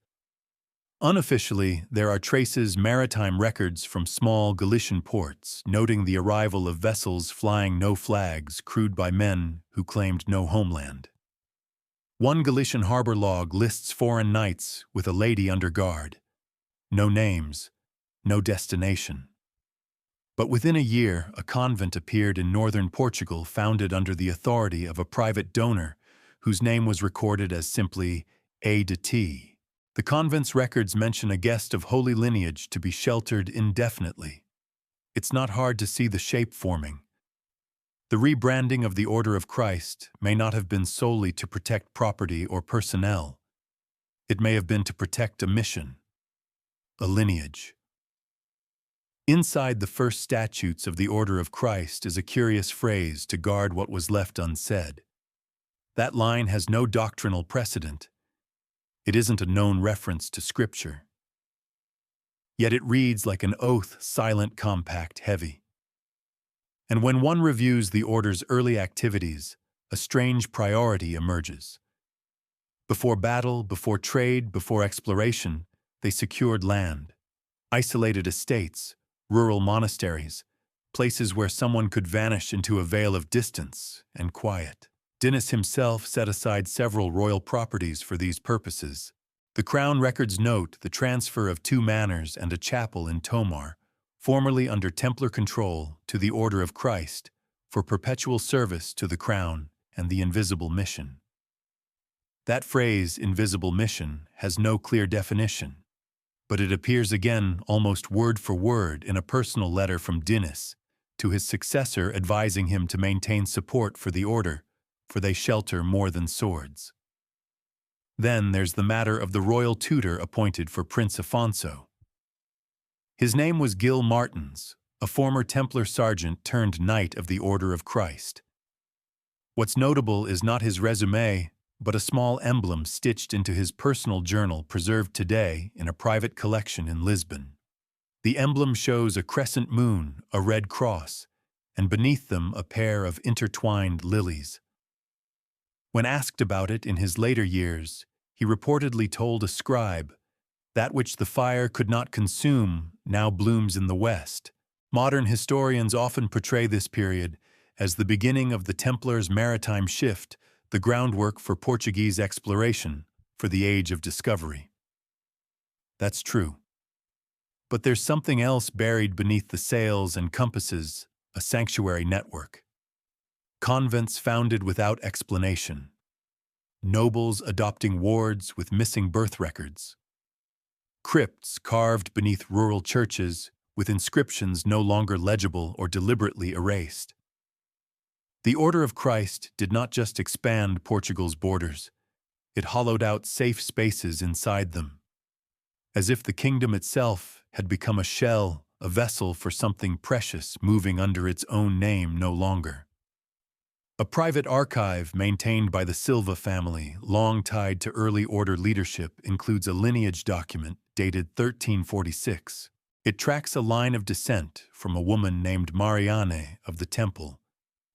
Unofficially, there are traces, maritime records from small Galician ports, noting the arrival of vessels flying no flags, crewed by men who claimed no homeland. One Galician harbor log lists foreign knights with a lady under guard. No names, no destination. But within a year, a convent appeared in northern Portugal, founded under the authority of a private donor, whose name was recorded as simply A de T. The convent's records mention a guest of holy lineage to be sheltered indefinitely. It's not hard to see the shape forming. The rebranding of the Order of Christ may not have been solely to protect property or personnel. It may have been to protect a mission, a lineage. Inside the first statutes of the Order of Christ is a curious phrase, to guard what was left unsaid. That line has no doctrinal precedent. It isn't a known reference to Scripture. Yet it reads like an oath, silent, compact, heavy. And when one reviews the Order's early activities, a strange priority emerges. Before battle, before trade, before exploration, they secured land, isolated estates, rural monasteries, places where someone could vanish into a veil of distance and quiet. Dinis himself set aside several royal properties for these purposes. The Crown records note the transfer of 2 manors and a chapel in Tomar, formerly under Templar control, to the Order of Christ, for perpetual service to the Crown and the invisible mission. That phrase, invisible mission, has no clear definition, but it appears again almost word for word in a personal letter from Dinis to his successor, advising him to maintain support for the Order, for they shelter more than swords. Then there's the matter of the royal tutor appointed for Prince Afonso. His name was Gil Martins, a former Templar sergeant turned Knight of the Order of Christ. What's notable is not his resume, but a small emblem stitched into his personal journal, preserved today in a private collection in Lisbon. The emblem shows a crescent moon, a red cross, and beneath them a pair of intertwined lilies. When asked about it in his later years, he reportedly told a scribe, "That which the fire could not consume now blooms in the west." Modern historians often portray this period as the beginning of the Templars' maritime shift, the groundwork for Portuguese exploration, for the Age of Discovery. That's true. But there's something else buried beneath the sails and compasses, a sanctuary network. Convents founded without explanation. Nobles adopting wards with missing birth records. Crypts carved beneath rural churches with inscriptions no longer legible or deliberately erased. The Order of Christ did not just expand Portugal's borders, it hollowed out safe spaces inside them, as if the kingdom itself had become a shell, a vessel for something precious moving under its own name no longer. A private archive maintained by the Silva family, long tied to early Order leadership, includes a lineage document dated 1346. It tracks a line of descent from a woman named Marianne of the Temple,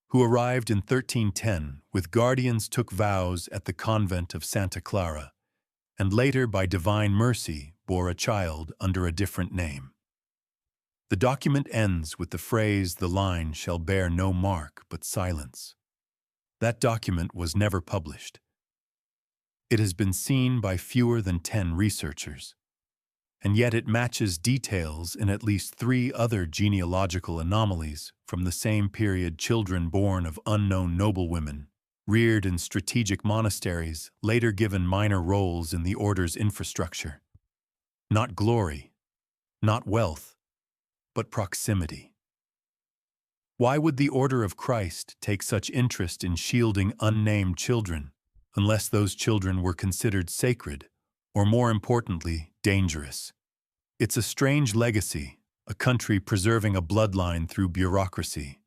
who arrived in 1310 with guardians, took vows at the convent of Santa Clara, and later by divine mercy bore a child under a different name. The document ends with the phrase, "The line shall bear no mark but silence." That document was never published. It has been seen by fewer than 10 researchers, and yet it matches details in at least 3 other genealogical anomalies from the same period: children born of unknown noblewomen, reared in strategic monasteries, later given minor roles in the Order's infrastructure. Not glory, not wealth, but proximity. Why would the Order of Christ take such interest in shielding unnamed children, unless those children were considered sacred, or more importantly, dangerous? It's a strange legacy, a country preserving a bloodline through bureaucracy,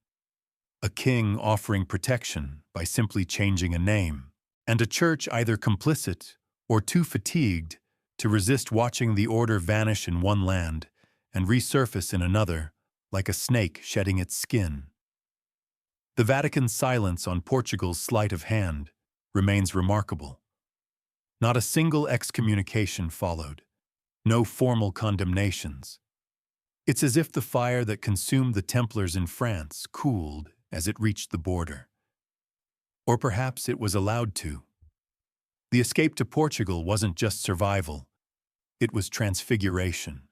a king offering protection by simply changing a name, and a church either complicit or too fatigued to resist watching the order vanish in one land and resurface in another, like a snake shedding its skin. The Vatican's silence on Portugal's sleight of hand remains remarkable. Not a single excommunication followed, no formal condemnations. It's as if the fire that consumed the Templars in France cooled as it reached the border. Or perhaps it was allowed to. The escape to Portugal wasn't just survival, it was transfiguration.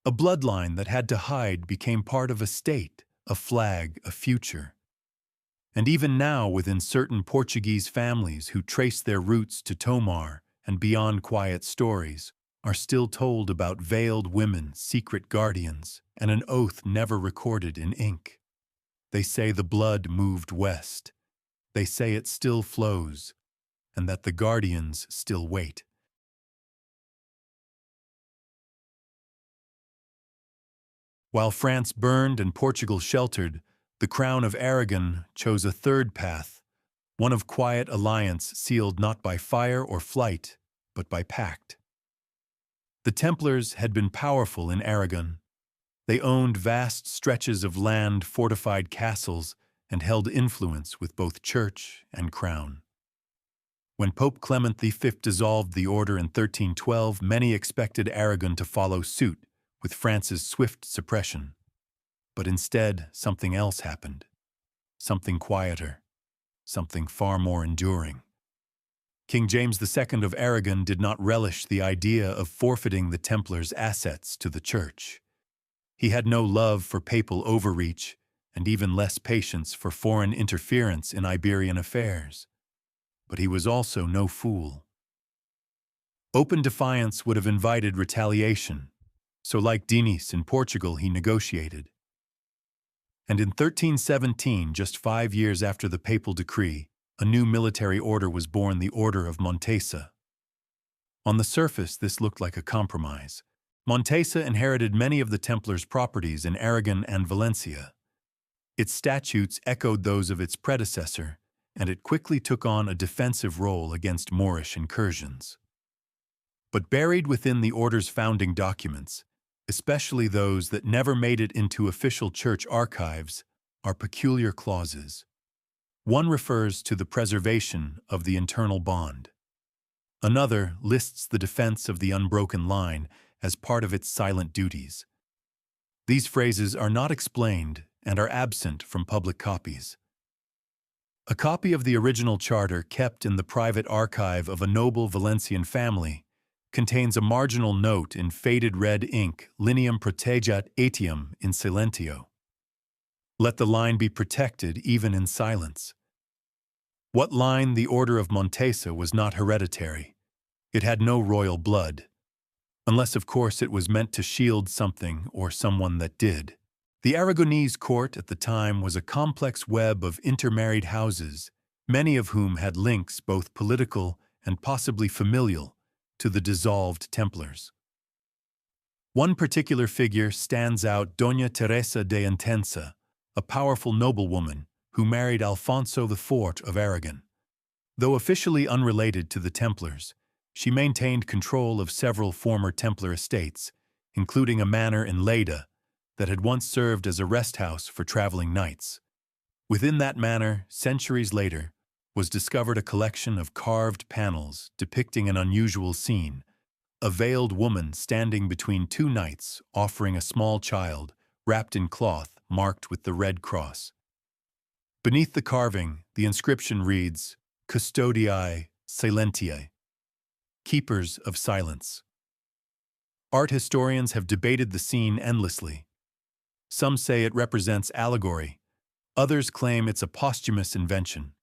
A bloodline that had to hide became part of a state, a flag, a future. And even now, within certain Portuguese families who trace their roots to Tomar and beyond, quiet stories are still told about veiled women, secret guardians, and an oath never recorded in ink. They say the blood moved west. They say it still flows, and that the guardians still wait. While France burned and Portugal sheltered, the Crown of Aragon chose a third path, one of quiet alliance sealed not by fire or flight, but by pact. The Templars had been powerful in Aragon. They owned vast stretches of land, fortified castles, and held influence with both church and crown. When Pope Clement V dissolved the order in 1312, many expected Aragon to follow suit with France's swift suppression. But instead, something else happened. Something quieter. Something far more enduring. King James II of Aragon did not relish the idea of forfeiting the Templars' assets to the Church. He had no love for papal overreach and even less patience for foreign interference in Iberian affairs. But he was also no fool. Open defiance would have invited retaliation, so like Diniz in Portugal, he negotiated. And in 1317, just 5 years after the papal decree, a new military order was born, the Order of Montesa. On the surface, this looked like a compromise. Montesa inherited many of the Templars' properties in Aragon and Valencia. Its statutes echoed those of its predecessor, and it quickly took on a defensive role against Moorish incursions. But buried within the order's founding documents, especially those that never made it into official church archives, are peculiar clauses. One refers to the preservation of the internal bond. Another lists the defense of the unbroken line as part of its silent duties. These phrases are not explained and are absent from public copies. A copy of the original charter kept in the private archive of a noble Valencian family contains a marginal note in faded red ink, Lineam protegat etiam in silentio. Let the line be protected even in silence. What line? The Order of Montesa was not hereditary. It had no royal blood. Unless, of course, it was meant to shield something or someone that did. The Aragonese court at the time was a complex web of intermarried houses, many of whom had links, both political and possibly familial, to the dissolved Templars. One particular figure stands out, Doña Teresa de Intensa, a powerful noblewoman who married Alfonso IV of Aragon. Though officially unrelated to the Templars, she maintained control of several former Templar estates, including a manor in Lleida that had once served as a rest house for traveling knights. Within that manor, centuries later, was discovered a collection of carved panels depicting an unusual scene, a veiled woman standing between two knights offering a small child wrapped in cloth marked with the Red Cross. Beneath the carving, the inscription reads, Custodiae Silentiae, Keepers of Silence. Art historians have debated the scene endlessly. Some say it represents allegory, others claim it's a posthumous invention.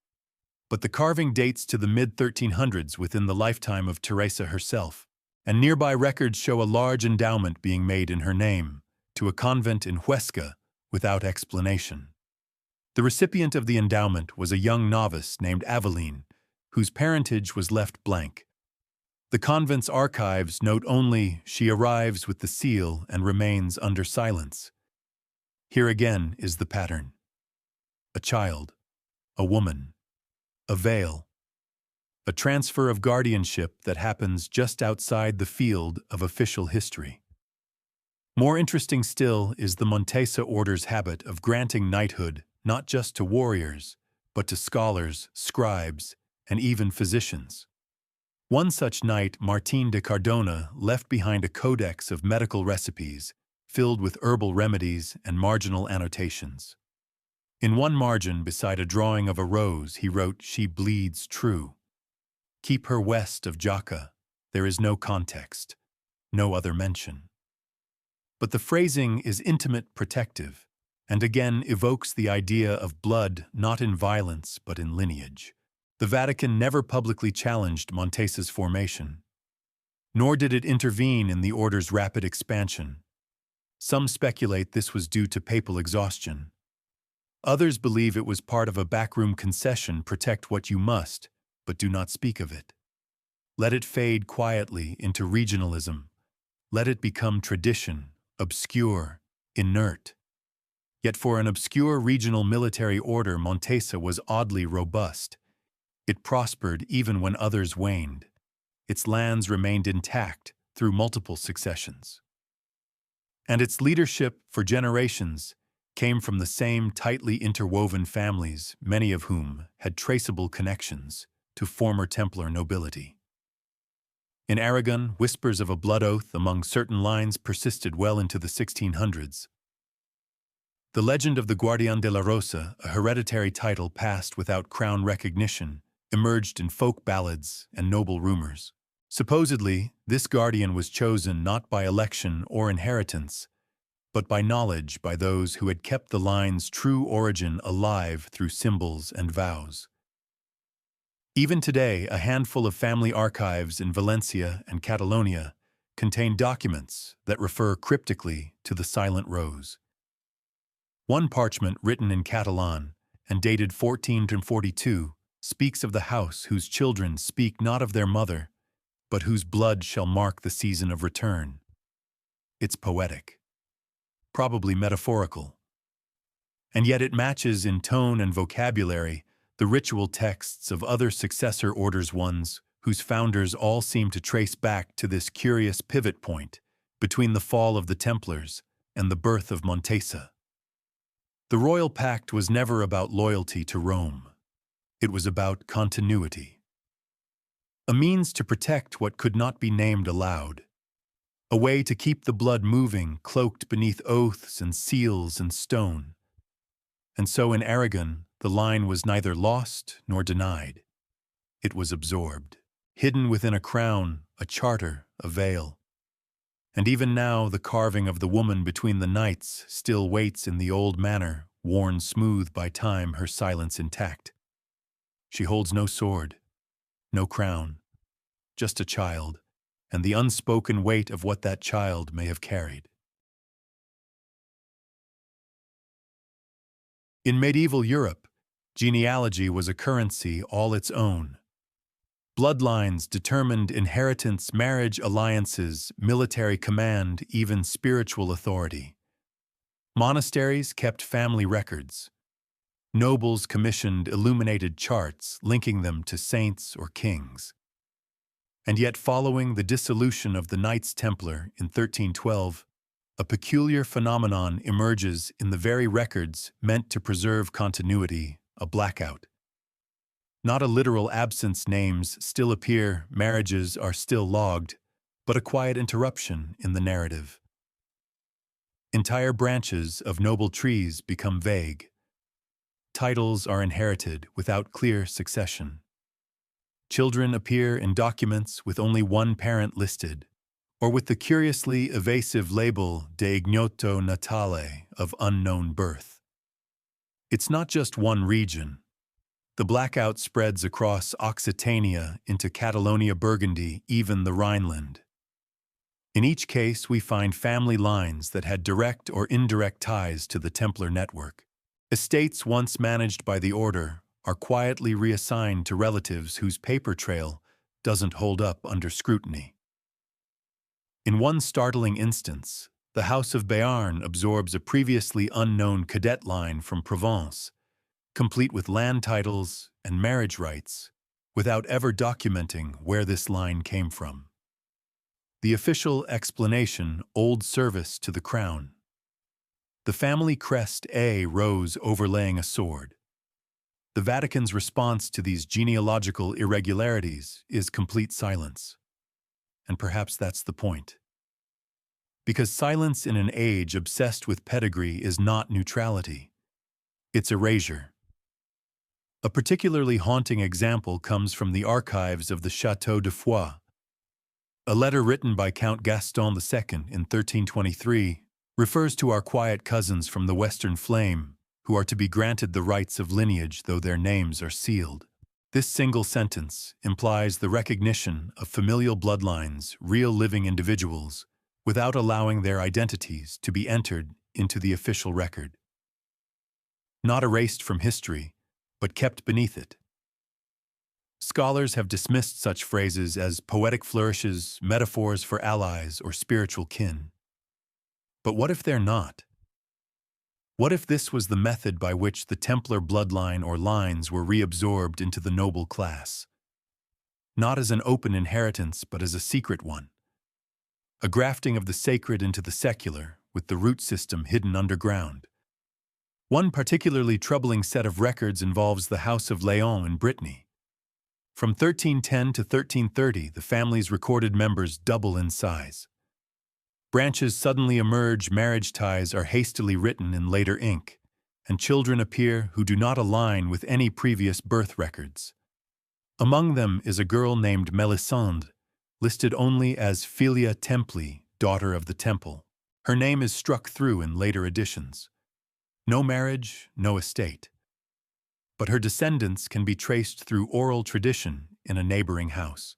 But the carving dates to the mid-1300s within the lifetime of Teresa herself. and nearby records show a large endowment being made in her name to a convent in Huesca without explanation. The recipient of the endowment was a young novice named Aveline, whose parentage was left blank. The convent's archives note only she arrives with the seal and remains under silence. Here again is the pattern. A child, a woman, a veil, a transfer of guardianship that happens just outside the field of official history. More interesting still is the Montesa order's habit of granting knighthood not just to warriors, but to scholars, scribes, and even physicians. One such knight, Martin de Cardona, left behind a codex of medical recipes filled with herbal remedies and marginal annotations. In one margin, beside a drawing of a rose, he wrote, "She bleeds true. Keep her west of Jaca. There is no context, no other mention." But the phrasing is intimate, protective, and again evokes the idea of blood not in violence but in lineage. The Vatican never publicly challenged Montesa's formation, nor did it intervene in the order's rapid expansion. Some speculate this was due to papal exhaustion. Others believe it was part of a backroom concession: protect what you must, but do not speak of it. Let it fade quietly into regionalism. Let it become tradition, obscure, inert. Yet for an obscure regional military order, Montesa was oddly robust. It prospered even when others waned. Its lands remained intact through multiple successions. And its leadership for generations came from the same tightly interwoven families, many of whom had traceable connections to former Templar nobility. In Aragon, whispers of a blood oath among certain lines persisted well into the 1600s. The legend of the Guardián de la Rosa, a hereditary title passed without crown recognition, emerged in folk ballads and noble rumors. Supposedly, this guardian was chosen not by election or inheritance, but by knowledge by those who had kept the line's true origin alive through symbols and vows. Even today, a handful of family archives in Valencia and Catalonia contain documents that refer cryptically to the Silent Rose. One parchment written in Catalan and dated 1442 speaks of the house whose children speak not of their mother, but whose blood shall mark the season of return. It's poetic, probably metaphorical, and yet it matches in tone and vocabulary the ritual texts of other successor orders, ones whose founders all seem to trace back to this curious pivot point between the fall of the Templars and the birth of Montesa. The royal pact was never about loyalty to Rome. It was about continuity. A means to protect what could not be named aloud. A way to keep the blood moving, cloaked beneath oaths and seals and stone. And so in Aragon, the line was neither lost nor denied. It was absorbed, hidden within a crown, a charter, a veil. And even now, the carving of the woman between the knights still waits in the old manor, worn smooth by time, her silence intact. She holds no sword, no crown, just a child, and the unspoken weight of what that child may have carried. In medieval Europe, genealogy was a currency all its own. Bloodlines determined inheritance, marriage, alliances, military command, even spiritual authority. Monasteries kept family records. Nobles commissioned illuminated charts linking them to saints or kings. And yet, following the dissolution of the Knights Templar in 1312, a peculiar phenomenon emerges in the very records meant to preserve continuity: a blackout. Not a literal absence, names still appear, marriages are still logged, but a quiet interruption in the narrative. Entire branches of noble trees become vague. Titles are inherited without clear succession. Children appear in documents with only one parent listed, or with the curiously evasive label de ignoto natale, of unknown birth. It's not just one region. The blackout spreads across Occitania into Catalonia, Burgundy, even the Rhineland. In each case, we find family lines that had direct or indirect ties to the Templar network. Estates once managed by the order are quietly reassigned to relatives whose paper trail doesn't hold up under scrutiny. In one startling instance, the House of Béarn absorbs a previously unknown cadet line from Provence, complete with land titles and marriage rights, without ever documenting where this line came from. The official explanation: old service to the crown. The family crest A rose overlaying a sword. The Vatican's response to these genealogical irregularities is complete silence. And perhaps that's the point. Because silence in an age obsessed with pedigree is not neutrality. It's erasure. A particularly haunting example comes from the archives of the Château de Foix. A letter written by Count Gaston II in 1323 refers to our quiet cousins from the Western Flame, who are to be granted the rights of lineage though their names are sealed. This single sentence implies the recognition of familial bloodlines, real living individuals, without allowing their identities to be entered into the official record. Not erased from history, but kept beneath it. Scholars have dismissed such phrases as poetic flourishes, metaphors for allies, or spiritual kin. But what if they're not? What if this was the method by which the Templar bloodline or lines were reabsorbed into the noble class? Not as an open inheritance, but as a secret one. A grafting of the sacred into the secular, with the root system hidden underground. One particularly troubling set of records involves the House of Léon in Brittany. From 1310 to 1330, the family's recorded members double in size. Branches suddenly emerge, marriage ties are hastily written in later ink, and children appear who do not align with any previous birth records. Among them is a girl named Melisande, listed only as Filia Templi, daughter of the Temple. Her name is struck through in later editions. No marriage, no estate. But her descendants can be traced through oral tradition in a neighboring house.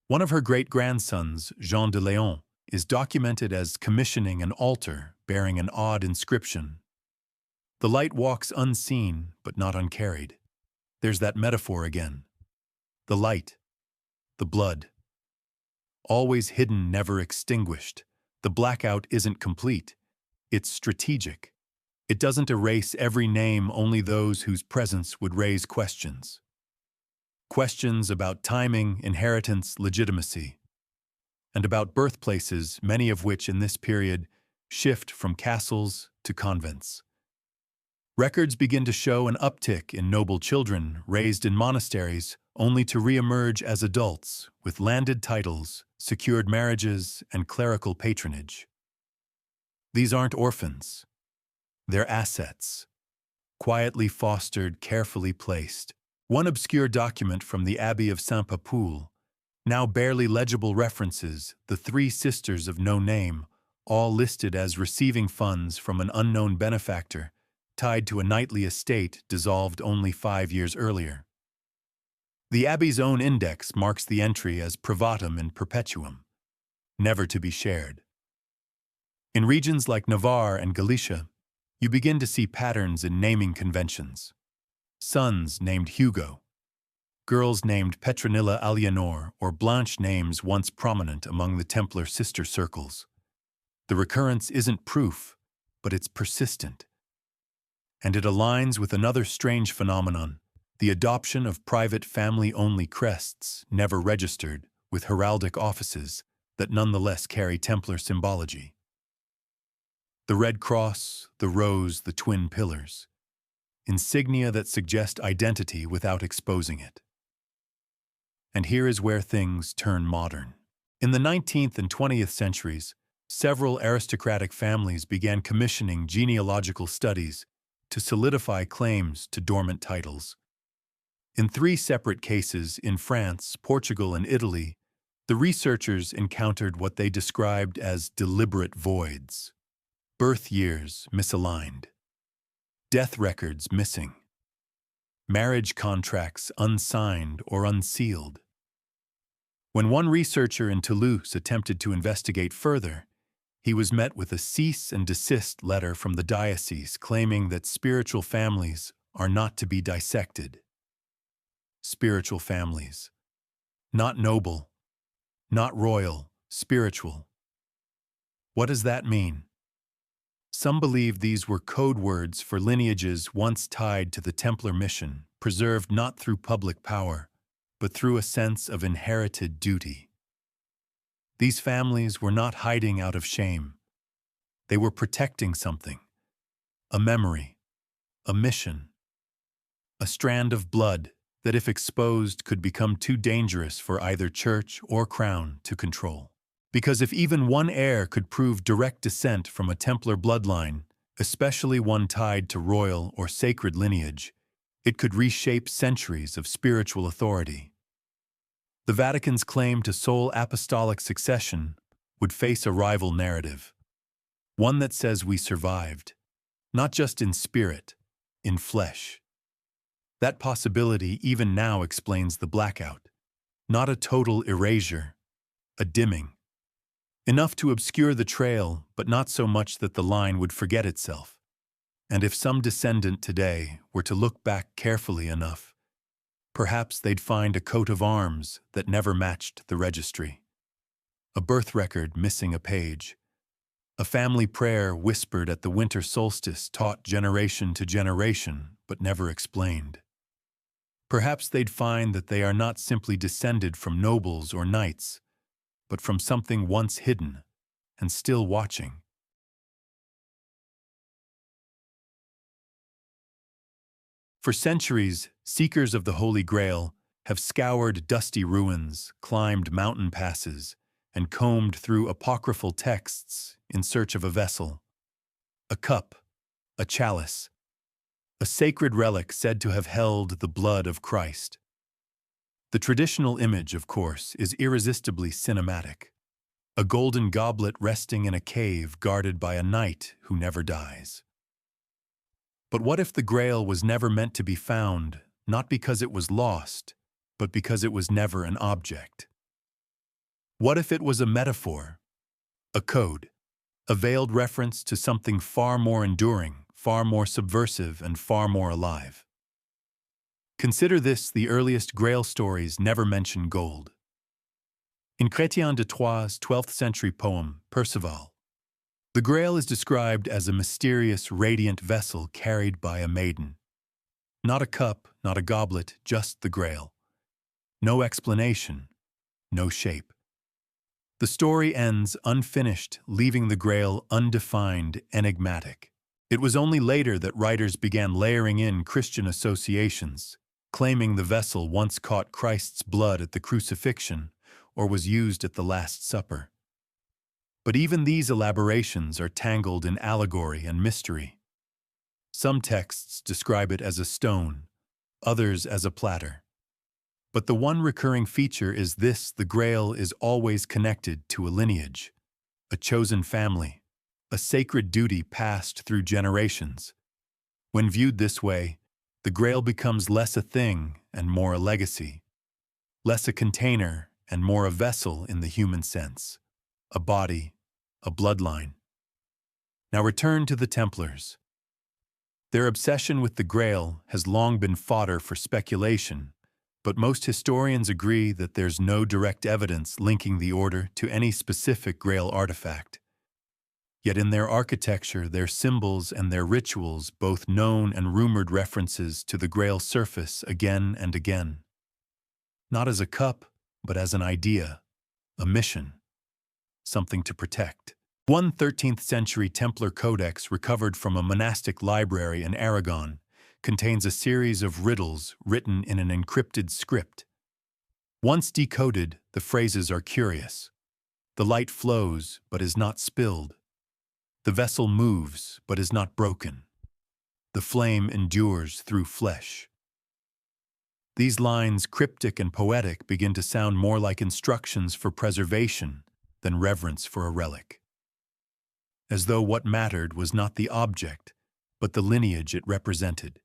One of her great-grandsons, Jean de Léon, is documented as commissioning an altar bearing an odd inscription. The light walks unseen, but not uncarried. There's that metaphor again. The light, the blood. Always hidden, never extinguished. The blackout isn't complete. It's strategic. It doesn't erase every name, only those whose presence would raise questions. Questions about timing, inheritance, legitimacy. And about birthplaces, many of which in this period shift from castles to convents. Records begin to show an uptick in noble children raised in monasteries, only to re-emerge as adults with landed titles, secured marriages, and clerical patronage. These aren't orphans. They're assets. Quietly fostered, carefully placed. One obscure document from the Abbey of Saint-Papoul, now barely legible, references the three sisters of no name, all listed as receiving funds from an unknown benefactor, tied to a knightly estate dissolved only 5 years earlier. The Abbey's own index marks the entry as privatum in perpetuum, never to be shared. In regions like Navarre and Galicia, you begin to see patterns in naming conventions. Sons named Hugo, girls named Petronilla Aliénor or Blanche, names once prominent among the Templar sister circles. The recurrence isn't proof, but it's persistent. And it aligns with another strange phenomenon, the adoption of private family-only crests, never registered, with heraldic offices that nonetheless carry Templar symbology. The red cross, the rose, the twin pillars. Insignia that suggest identity without exposing it. And here is where things turn modern. In the 19th and 20th centuries, several aristocratic families began commissioning genealogical studies to solidify claims to dormant titles. In 3 separate cases in France, Portugal, and Italy, the researchers encountered what they described as deliberate voids. Birth years misaligned. Death records missing. Marriage contracts unsigned or unsealed. When one researcher in Toulouse attempted to investigate further, he was met with a cease and desist letter from the diocese claiming that spiritual families are not to be dissected. Spiritual families. Not noble, not royal, spiritual. What does that mean? Some believe these were code words for lineages once tied to the Templar mission, preserved not through public power, but through a sense of inherited duty. These families were not hiding out of shame. They were protecting something, a memory, a mission, a strand of blood that, if exposed, could become too dangerous for either church or crown to control. Because if even one heir could prove direct descent from a Templar bloodline, especially one tied to royal or sacred lineage, it could reshape centuries of spiritual authority. The Vatican's claim to sole apostolic succession would face a rival narrative, one that says we survived, not just in spirit, in flesh. That possibility even now explains the blackout, not a total erasure, a dimming. Enough to obscure the trail, but not so much that the line would forget itself. And if some descendant today were to look back carefully enough, perhaps they'd find a coat of arms that never matched the registry, a birth record missing a page, a family prayer whispered at the winter solstice taught generation to generation but never explained. Perhaps they'd find that they are not simply descended from nobles or knights, but from something once hidden and still watching. For centuries, seekers of the Holy Grail have scoured dusty ruins, climbed mountain passes, and combed through apocryphal texts in search of a vessel, a cup, a chalice, a sacred relic said to have held the blood of Christ. The traditional image, of course, is irresistibly cinematic. A golden goblet resting in a cave guarded by a knight who never dies. But what if the Grail was never meant to be found, not because it was lost, but because it was never an object? What if it was a metaphor, a code, a veiled reference to something far more enduring, far more subversive, and far more alive? Consider this: the earliest Grail stories never mention gold. In Chrétien de Troyes' 12th century poem, Perceval, the Grail is described as a mysterious, radiant vessel carried by a maiden. Not a cup, not a goblet, just the Grail. No explanation, no shape. The story ends unfinished, leaving the Grail undefined, enigmatic. It was only later that writers began layering in Christian associations, claiming the vessel once caught Christ's blood at the crucifixion or was used at the Last Supper. But even these elaborations are tangled in allegory and mystery. Some texts describe it as a stone, others as a platter. But the one recurring feature is this: the Grail is always connected to a lineage, a chosen family, a sacred duty passed through generations. When viewed this way, the Grail becomes less a thing and more a legacy, less a container and more a vessel in the human sense, a body, a bloodline. Now return to the Templars. Their obsession with the Grail has long been fodder for speculation, but most historians agree that there's no direct evidence linking the order to any specific Grail artifact. Yet in their architecture, their symbols, and their rituals, both known and rumored references to the Grail surface again and again. Not as a cup, but as an idea, a mission, something to protect. One 13th century Templar codex recovered from a monastic library in Aragon contains a series of riddles written in an encrypted script. Once decoded, the phrases are curious. The light flows, but is not spilled. The vessel moves, but is not broken. The flame endures through flesh. These lines, cryptic and poetic, begin to sound more like instructions for preservation than reverence for a relic. As though what mattered was not the object, but the lineage it represented.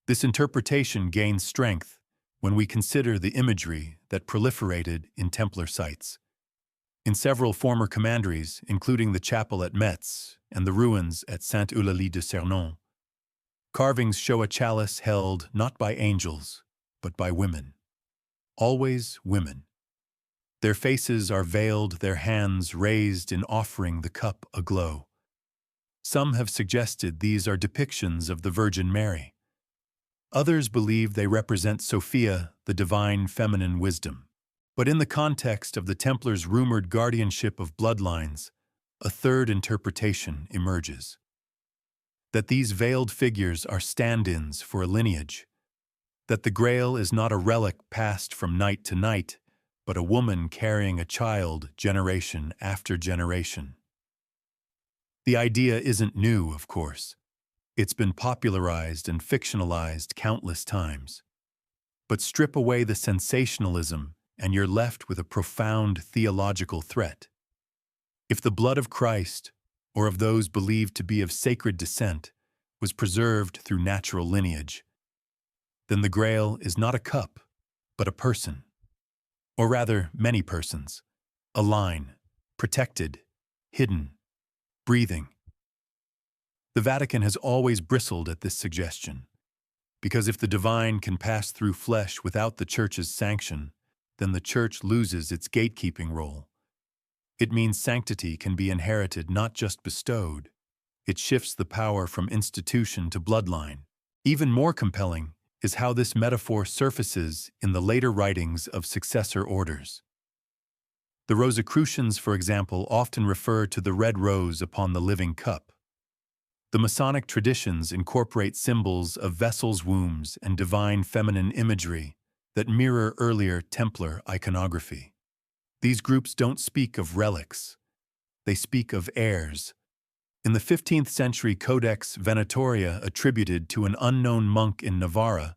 This interpretation gains strength when we consider the imagery that proliferated in Templar sites. In several former commanderies, including the chapel at Metz and the ruins at Sainte-Eulalie de Cernon, carvings show a chalice held not by angels, but by women. Always women. Their faces are veiled, their hands raised in offering the cup aglow. Some have suggested these are depictions of the Virgin Mary. Others believe they represent Sophia, the divine feminine wisdom. But in the context of the Templars' rumored guardianship of bloodlines, a third interpretation emerges. That these veiled figures are stand-ins for a lineage. That the Grail is not a relic passed from knight to knight, but a woman carrying a child generation after generation. The idea isn't new, of course. It's been popularized and fictionalized countless times. But strip away the sensationalism and you're left with a profound theological threat. If the blood of Christ, or of those believed to be of sacred descent, was preserved through natural lineage, then the Grail is not a cup, but a person. Or rather, many persons. A line, protected, hidden, breathing. The Vatican has always bristled at this suggestion, because if the divine can pass through flesh without the Church's sanction, then the Church loses its gatekeeping role. It means sanctity can be inherited, not just bestowed. It shifts the power from institution to bloodline. Even more compelling is how this metaphor surfaces in the later writings of successor orders. The Rosicrucians, for example, often refer to the red rose upon the living cup. The Masonic traditions incorporate symbols of vessels' wombs and divine feminine imagery that mirror earlier Templar iconography. These groups don't speak of relics. They speak of heirs. In the 15th century Codex Venatoria attributed to an unknown monk in Navarra,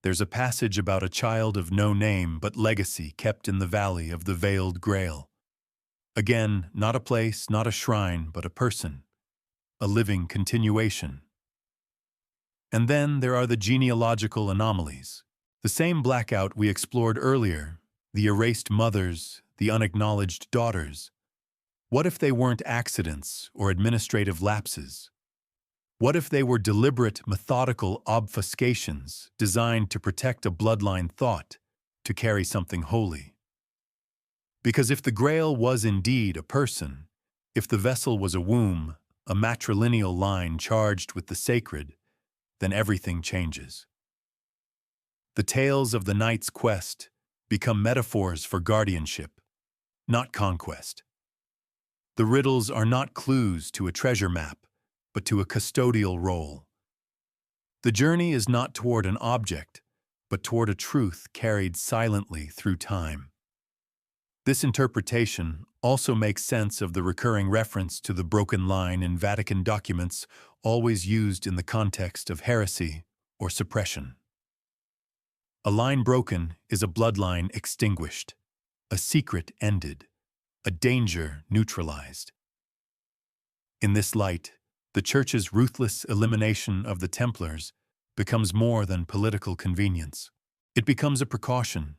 there's a passage about a child of no name but legacy kept in the valley of the veiled Grail. Again, not a place, not a shrine, but a person. A living continuation. And then there are the genealogical anomalies. The same blackout we explored earlier, the erased mothers, the unacknowledged daughters. What if they weren't accidents or administrative lapses? What if they were deliberate, methodical obfuscations designed to protect a bloodline thought, to carry something holy? Because if the Grail was indeed a person, if the vessel was a womb, a matrilineal line charged with the sacred, then everything changes. The tales of the knight's quest become metaphors for guardianship, not conquest. The riddles are not clues to a treasure map, but to a custodial role. The journey is not toward an object, but toward a truth carried silently through time. This interpretation also makes sense of the recurring reference to the broken line in Vatican documents, always used in the context of heresy or suppression. A line broken is a bloodline extinguished, a secret ended, a danger neutralized. In this light, the Church's ruthless elimination of the Templars becomes more than political convenience. It becomes a precaution,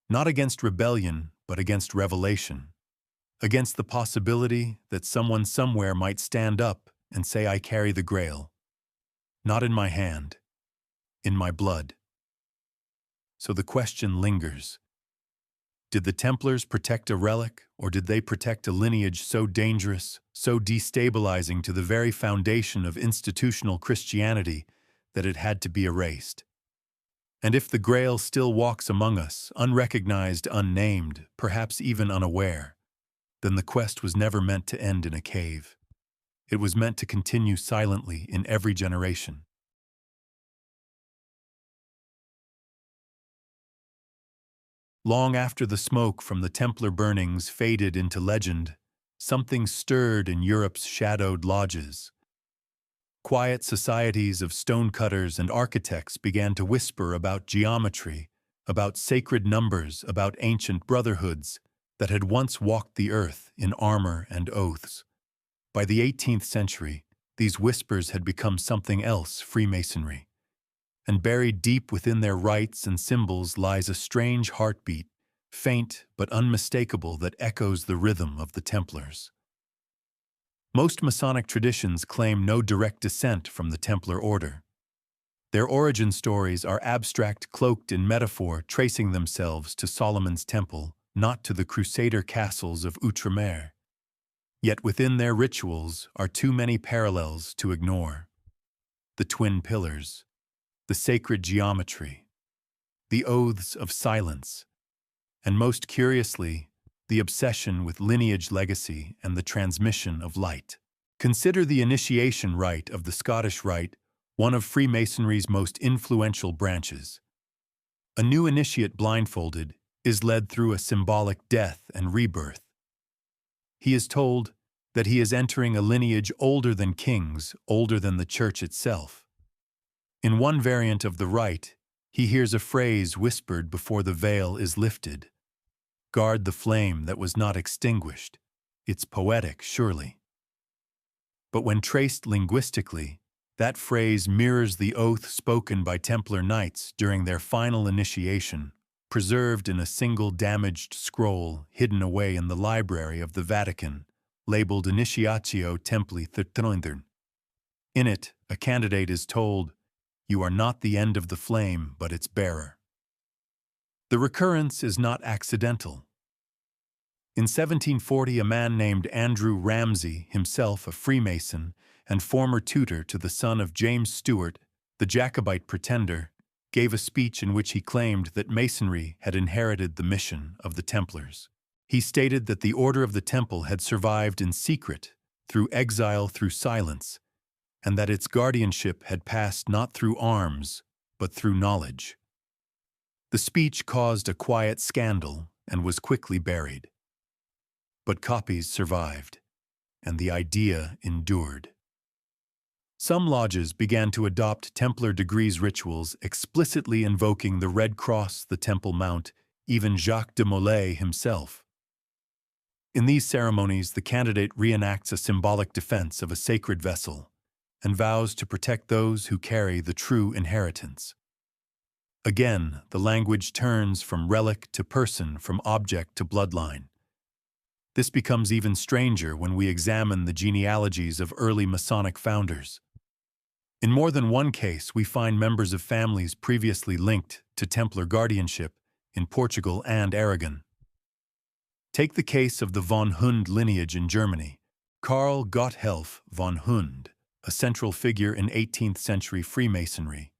not against rebellion, but against revelation, against the possibility that someone somewhere might stand up and say, "I carry the Grail, not in my hand, in my blood." So the question lingers. Did the Templars protect a relic, or did they protect a lineage so dangerous, so destabilizing to the very foundation of institutional Christianity that it had to be erased? And if the Grail still walks among us, unrecognized, unnamed, perhaps even unaware, then the quest was never meant to end in a cave. It was meant to continue silently in every generation. Long after the smoke from the Templar burnings faded into legend, something stirred in Europe's shadowed lodges. Quiet societies of stonecutters and architects began to whisper about geometry, about sacred numbers, about ancient brotherhoods that had once walked the earth in armor and oaths. By the 18th century, these whispers had become something else: Freemasonry. and buried deep within their rites and symbols lies a strange heartbeat, faint but unmistakable, that echoes the rhythm of the Templars. Most Masonic traditions claim no direct descent from the Templar order. Their origin stories are abstract, cloaked in metaphor, tracing themselves to Solomon's Temple, not to the Crusader castles of Outremer. Yet within their rituals are too many parallels to ignore. The twin pillars, the sacred geometry, the oaths of silence, and most curiously, the obsession with lineage legacy and the transmission of light. Consider the initiation rite of the Scottish Rite, one of Freemasonry's most influential branches. A new initiate, blindfolded, is led through a symbolic death and rebirth. He is told that he is entering a lineage older than kings, older than the church itself. In one variant of the rite, he hears a phrase whispered before the veil is lifted. Guard the flame that was not extinguished. It's poetic, surely. But when traced linguistically, that phrase mirrors the oath spoken by Templar knights during their final initiation, preserved in a single damaged scroll hidden away in the library of the Vatican, labeled Initiatio Templi Thirtondern. In it, a candidate is told, "You are not the end of the flame, but its bearer." The recurrence is not accidental. In 1740, a man named Andrew Ramsay, himself a Freemason and former tutor to the son of James Stuart, the Jacobite pretender, gave a speech in which he claimed that Masonry had inherited the mission of the Templars. He stated that the Order of the Temple had survived in secret, through exile, through silence, and that its guardianship had passed not through arms, but through knowledge. The speech caused a quiet scandal and was quickly buried. But copies survived, and the idea endured. Some lodges began to adopt Templar degrees rituals, explicitly invoking the Red Cross, the Temple Mount, even Jacques de Molay himself. In these ceremonies, the candidate reenacts a symbolic defense of a sacred vessel and vows to protect those who carry the true inheritance. Again, the language turns from relic to person, from object to bloodline. This becomes even stranger when we examine the genealogies of early Masonic founders. In more than one case, we find members of families previously linked to Templar guardianship in Portugal and Aragon. Take the case of the von Hund lineage in Germany. Karl Gotthelf von Hund, a central figure in 18th century Freemasonry,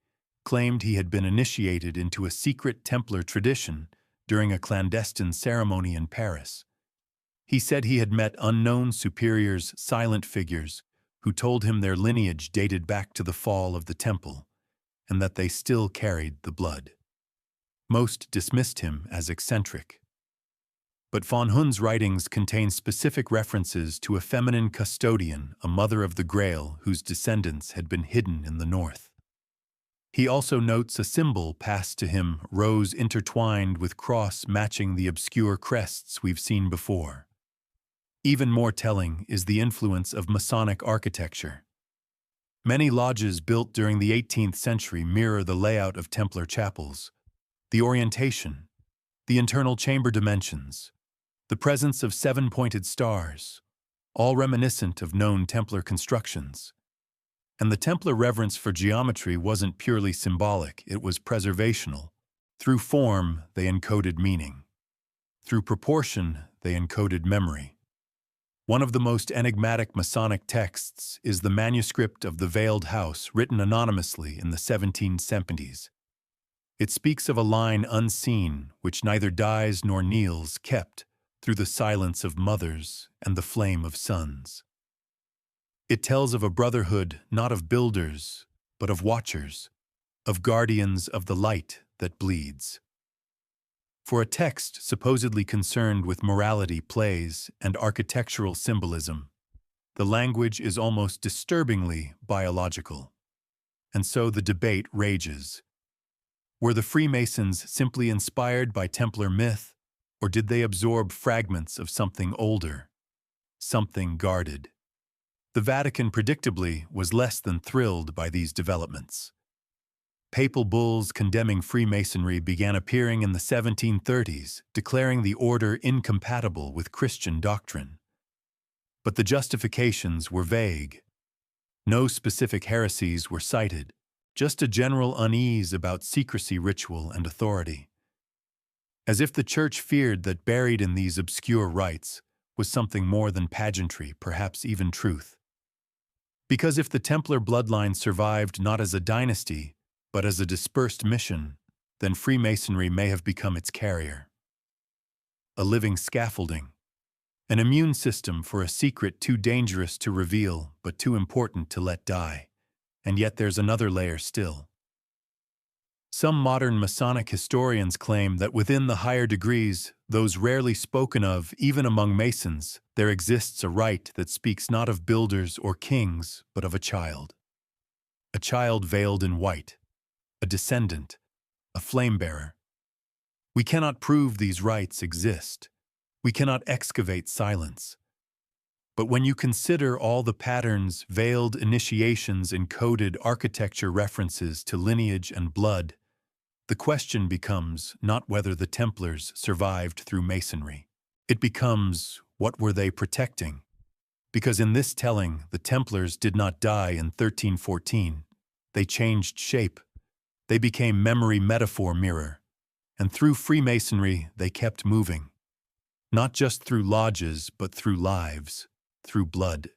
claimed he had been initiated into a secret Templar tradition during a clandestine ceremony in Paris. He said he had met unknown superiors, silent figures, who told him their lineage dated back to the fall of the temple, and that they still carried the blood. Most dismissed him as eccentric. But von Hund's writings contain specific references to a feminine custodian, a mother of the Grail, whose descendants had been hidden in the north. He also notes a symbol passed to him, rose intertwined with cross matching the obscure crests we've seen before. Even more telling is the influence of Masonic architecture. Many lodges built during the 18th century mirror the layout of Templar chapels. The orientation, the internal chamber dimensions, the presence of 7-pointed stars, all reminiscent of known Templar constructions. And the Templar reverence for geometry wasn't purely symbolic, it was preservational. Through form, they encoded meaning. Through proportion, they encoded memory. One of the most enigmatic Masonic texts is the manuscript of the Veiled House, written anonymously in the 1770s. It speaks of a line unseen, which neither dies nor kneels, kept through the silence of mothers and the flame of sons. It tells of a brotherhood not of builders, but of watchers, of guardians of the light that bleeds. For a text supposedly concerned with morality, plays, and architectural symbolism, the language is almost disturbingly biological. And so the debate rages. Were the Freemasons simply inspired by Templar myth, or did they absorb fragments of something older, something guarded? The Vatican, predictably, was less than thrilled by these developments. Papal bulls condemning Freemasonry began appearing in the 1730s, declaring the order incompatible with Christian doctrine. But the justifications were vague. No specific heresies were cited, just a general unease about secrecy, ritual, and authority. As if the Church feared that buried in these obscure rites was something more than pageantry, perhaps even truth. Because if the Templar bloodline survived not as a dynasty, but as a dispersed mission, then Freemasonry may have become its carrier. A living scaffolding, an immune system for a secret too dangerous to reveal but too important to let die. And yet there's another layer still. Some modern Masonic historians claim that within the higher degrees, those rarely spoken of even among Masons, there exists a rite that speaks not of builders or kings, but of a child. A child veiled in white, a descendant, a flame-bearer. We cannot prove these rites exist. We cannot excavate silence. But when you consider all the patterns, veiled initiations, encoded architecture references to lineage and blood, the question becomes not whether the Templars survived through Masonry. It becomes, what were they protecting? Because in this telling, the Templars did not die in 1314. They changed shape. They became memory metaphor mirror. And through Freemasonry, they kept moving. Not just through lodges, but through lives, through blood.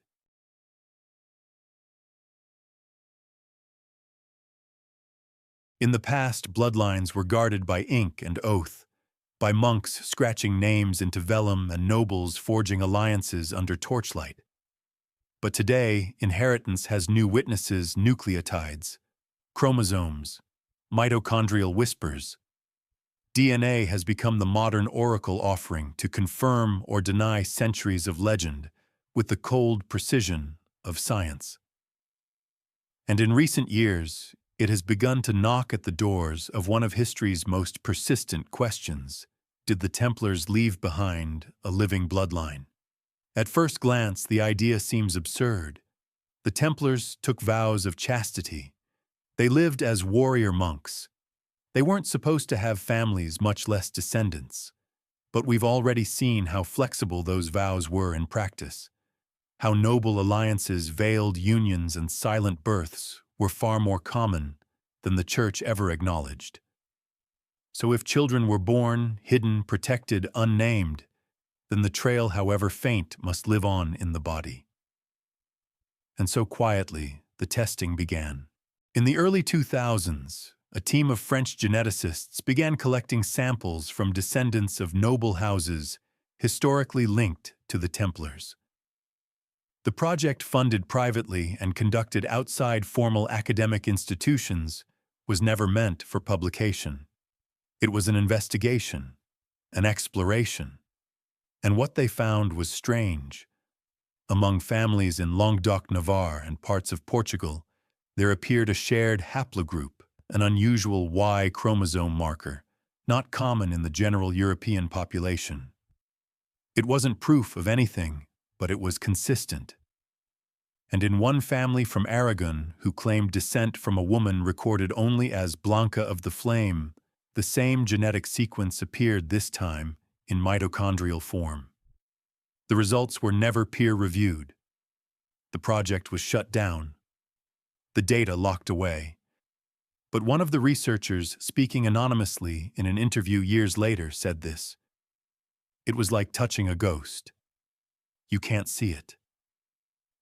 In the past, bloodlines were guarded by ink and oath, by monks scratching names into vellum and nobles forging alliances under torchlight. But today, inheritance has new witnesses, nucleotides, chromosomes, mitochondrial whispers. DNA has become the modern oracle offering to confirm or deny centuries of legend with the cold precision of science. And in recent years, it has begun to knock at the doors of one of history's most persistent questions. Did the Templars leave behind a living bloodline? At first glance, the idea seems absurd. The Templars took vows of chastity. They lived as warrior monks. They weren't supposed to have families, much less descendants. But we've already seen how flexible those vows were in practice. How noble alliances, veiled unions, and silent births were far more common than the Church ever acknowledged. So if children were born, hidden, protected, unnamed, then the trail, however faint, must live on in the body. And so quietly, the testing began. In the early 2000s, a team of French geneticists began collecting samples from descendants of noble houses historically linked to the Templars. The project, funded privately and conducted outside formal academic institutions, was never meant for publication. It was an investigation, an exploration. And what they found was strange. Among families in Languedoc-Navarre and parts of Portugal, there appeared a shared haplogroup, an unusual Y chromosome marker, not common in the general European population. It wasn't proof of anything, but it was consistent. And in one family from Aragon, who claimed descent from a woman recorded only as Blanca of the Flame, the same genetic sequence appeared this time in mitochondrial form. The results were never peer-reviewed. The project was shut down. The data locked away. But one of the researchers, speaking anonymously in an interview years later, said this: "It was like touching a ghost. You can't see it,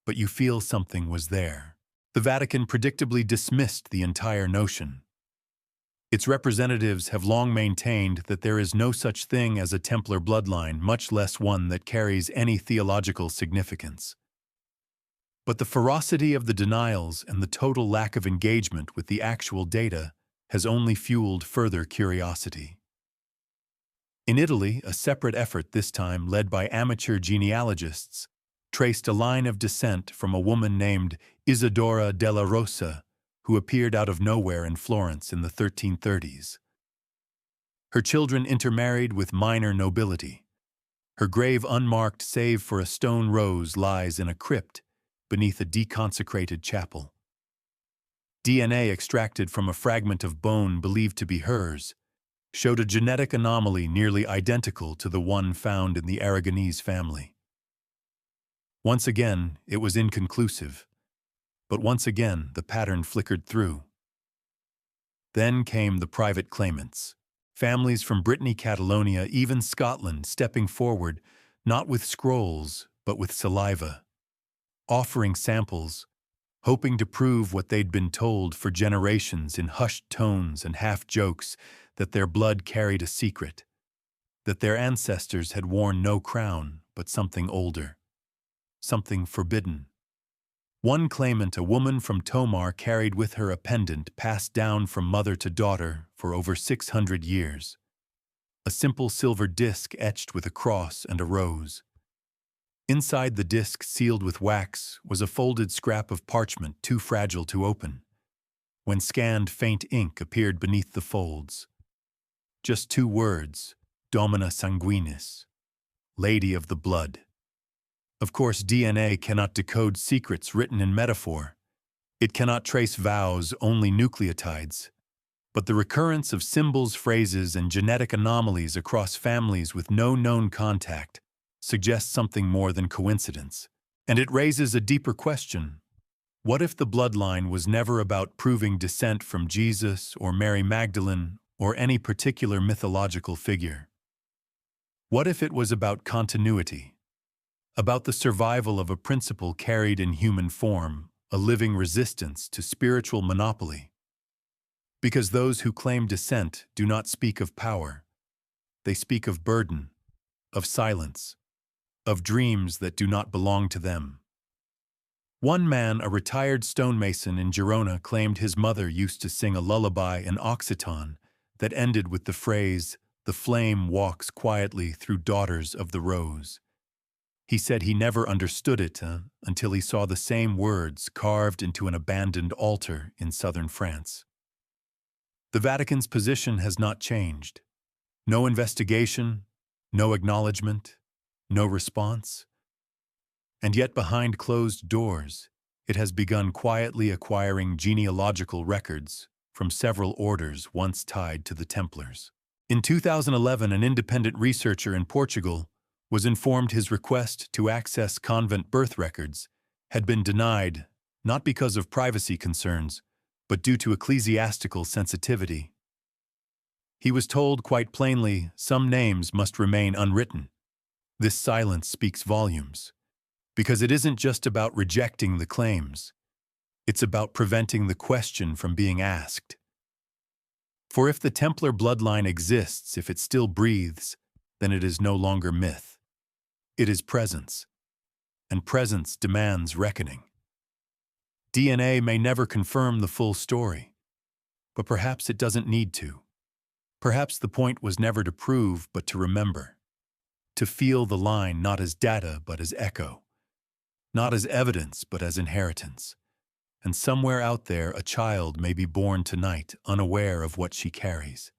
but you feel something was there." The Vatican predictably dismissed the entire notion. Its representatives have long maintained that there is no such thing as a Templar bloodline, much less one that carries any theological significance. But the ferocity of the denials and the total lack of engagement with the actual data has only fueled further curiosity. In Italy, a separate effort, this time led by amateur genealogists, traced a line of descent from a woman named Isidora della Rosa, who appeared out of nowhere in Florence in the 1330s. Her children intermarried with minor nobility. Her grave, unmarked save for a stone rose, lies in a crypt beneath a deconsecrated chapel. DNA extracted from a fragment of bone believed to be hers showed a genetic anomaly nearly identical to the one found in the Aragonese family. Once again, it was inconclusive, but once again the pattern flickered through. Then came the private claimants, families from Brittany, Catalonia, even Scotland stepping forward, not with scrolls, but with saliva, offering samples, hoping to prove what they'd been told for generations in hushed tones and half-jokes, that their blood carried a secret, that their ancestors had worn no crown but something older, something forbidden. One claimant, a woman from Tomar, carried with her a pendant passed down from mother to daughter for over 600 years, a simple silver disc etched with a cross and a rose. Inside the disc, sealed with wax, was a folded scrap of parchment too fragile to open. When scanned, faint ink appeared beneath the folds. Just 2 words, Domina Sanguinis, Lady of the Blood. Of course, DNA cannot decode secrets written in metaphor. It cannot trace vows, only nucleotides. But the recurrence of symbols, phrases, and genetic anomalies across families with no known contact suggests something more than coincidence. And it raises a deeper question. What if the bloodline was never about proving descent from Jesus or Mary Magdalene or any particular mythological figure? What if it was about continuity? About the survival of a principle carried in human form, a living resistance to spiritual monopoly? Because those who claim descent do not speak of power. They speak of burden, of silence, of dreams that do not belong to them. One man, a retired stonemason in Girona, claimed his mother used to sing a lullaby in Occitan that ended with the phrase, "The flame walks quietly through daughters of the rose." He said he never understood it until he saw the same words carved into an abandoned altar in southern France. The Vatican's position has not changed. No investigation, no acknowledgement, no response. And yet behind closed doors, it has begun quietly acquiring genealogical records from several orders once tied to the Templars. In 2011, an independent researcher in Portugal was informed his request to access convent birth records had been denied not because of privacy concerns, but due to ecclesiastical sensitivity. He was told quite plainly some names must remain unwritten. This silence speaks volumes, because it isn't just about rejecting the claims. It's about preventing the question from being asked. For if the Templar bloodline exists, if it still breathes, then it is no longer myth. It is presence, and presence demands reckoning. DNA may never confirm the full story, but perhaps it doesn't need to. Perhaps the point was never to prove, but to remember. To feel the line not as data, but as echo. Not as evidence, but as inheritance. And somewhere out there, a child may be born tonight, unaware of what she carries.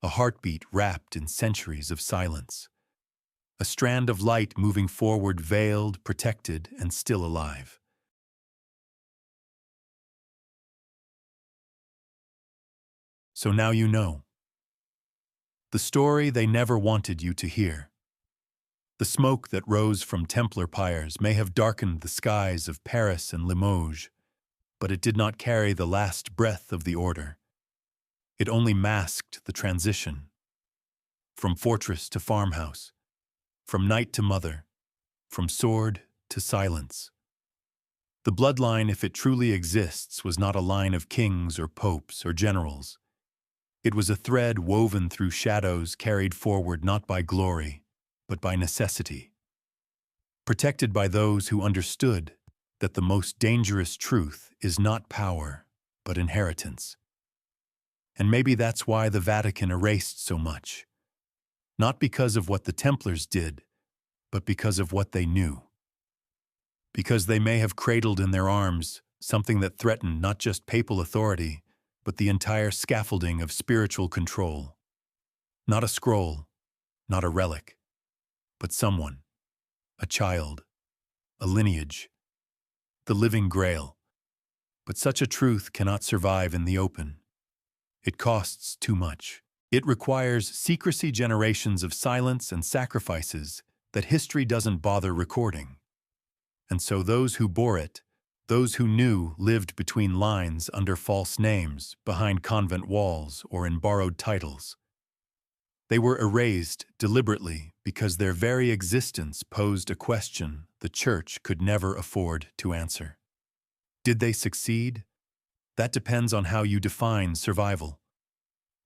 A heartbeat wrapped in centuries of silence. A strand of light moving forward, veiled, protected, and still alive. So now you know. The story they never wanted you to hear. The smoke that rose from Templar pyres may have darkened the skies of Paris and Limoges, but it did not carry the last breath of the order. It only masked the transition. From fortress to farmhouse, from knight to mother, from sword to silence. The bloodline, if it truly exists, was not a line of kings or popes or generals. It was a thread woven through shadows, carried forward not by glory, but by necessity. Protected by those who understood that the most dangerous truth is not power, but inheritance. And maybe that's why the Vatican erased so much. Not because of what the Templars did, but because of what they knew. Because they may have cradled in their arms something that threatened not just papal authority, but the entire scaffolding of spiritual control. Not a scroll, not a relic, but someone, a child, a lineage, the living Grail. But such a truth cannot survive in the open. It costs too much. It requires secrecy, generations of silence and sacrifices that history doesn't bother recording. And so those who bore it, those who knew, lived between lines under false names, behind convent walls, or in borrowed titles. They were erased deliberately because their very existence posed a question the Church could never afford to answer. Did they succeed? That depends on how you define survival.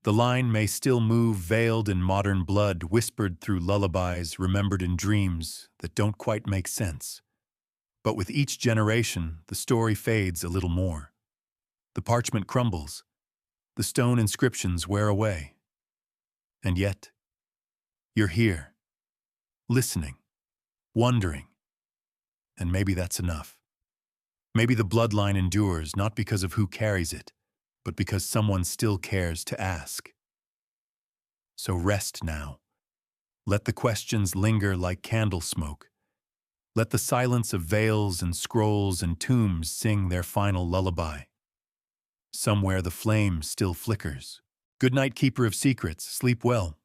The line may still move, veiled in modern blood, whispered through lullabies, remembered in dreams that don't quite make sense. But with each generation, the story fades a little more. The parchment crumbles. The stone inscriptions wear away. And yet, you're here, listening, wondering. And maybe that's enough. Maybe the bloodline endures not because of who carries it, but because someone still cares to ask. So rest now. Let the questions linger like candle smoke. Let the silence of veils and scrolls and tombs sing their final lullaby. Somewhere the flame still flickers. Good night, keeper of secrets. Sleep well.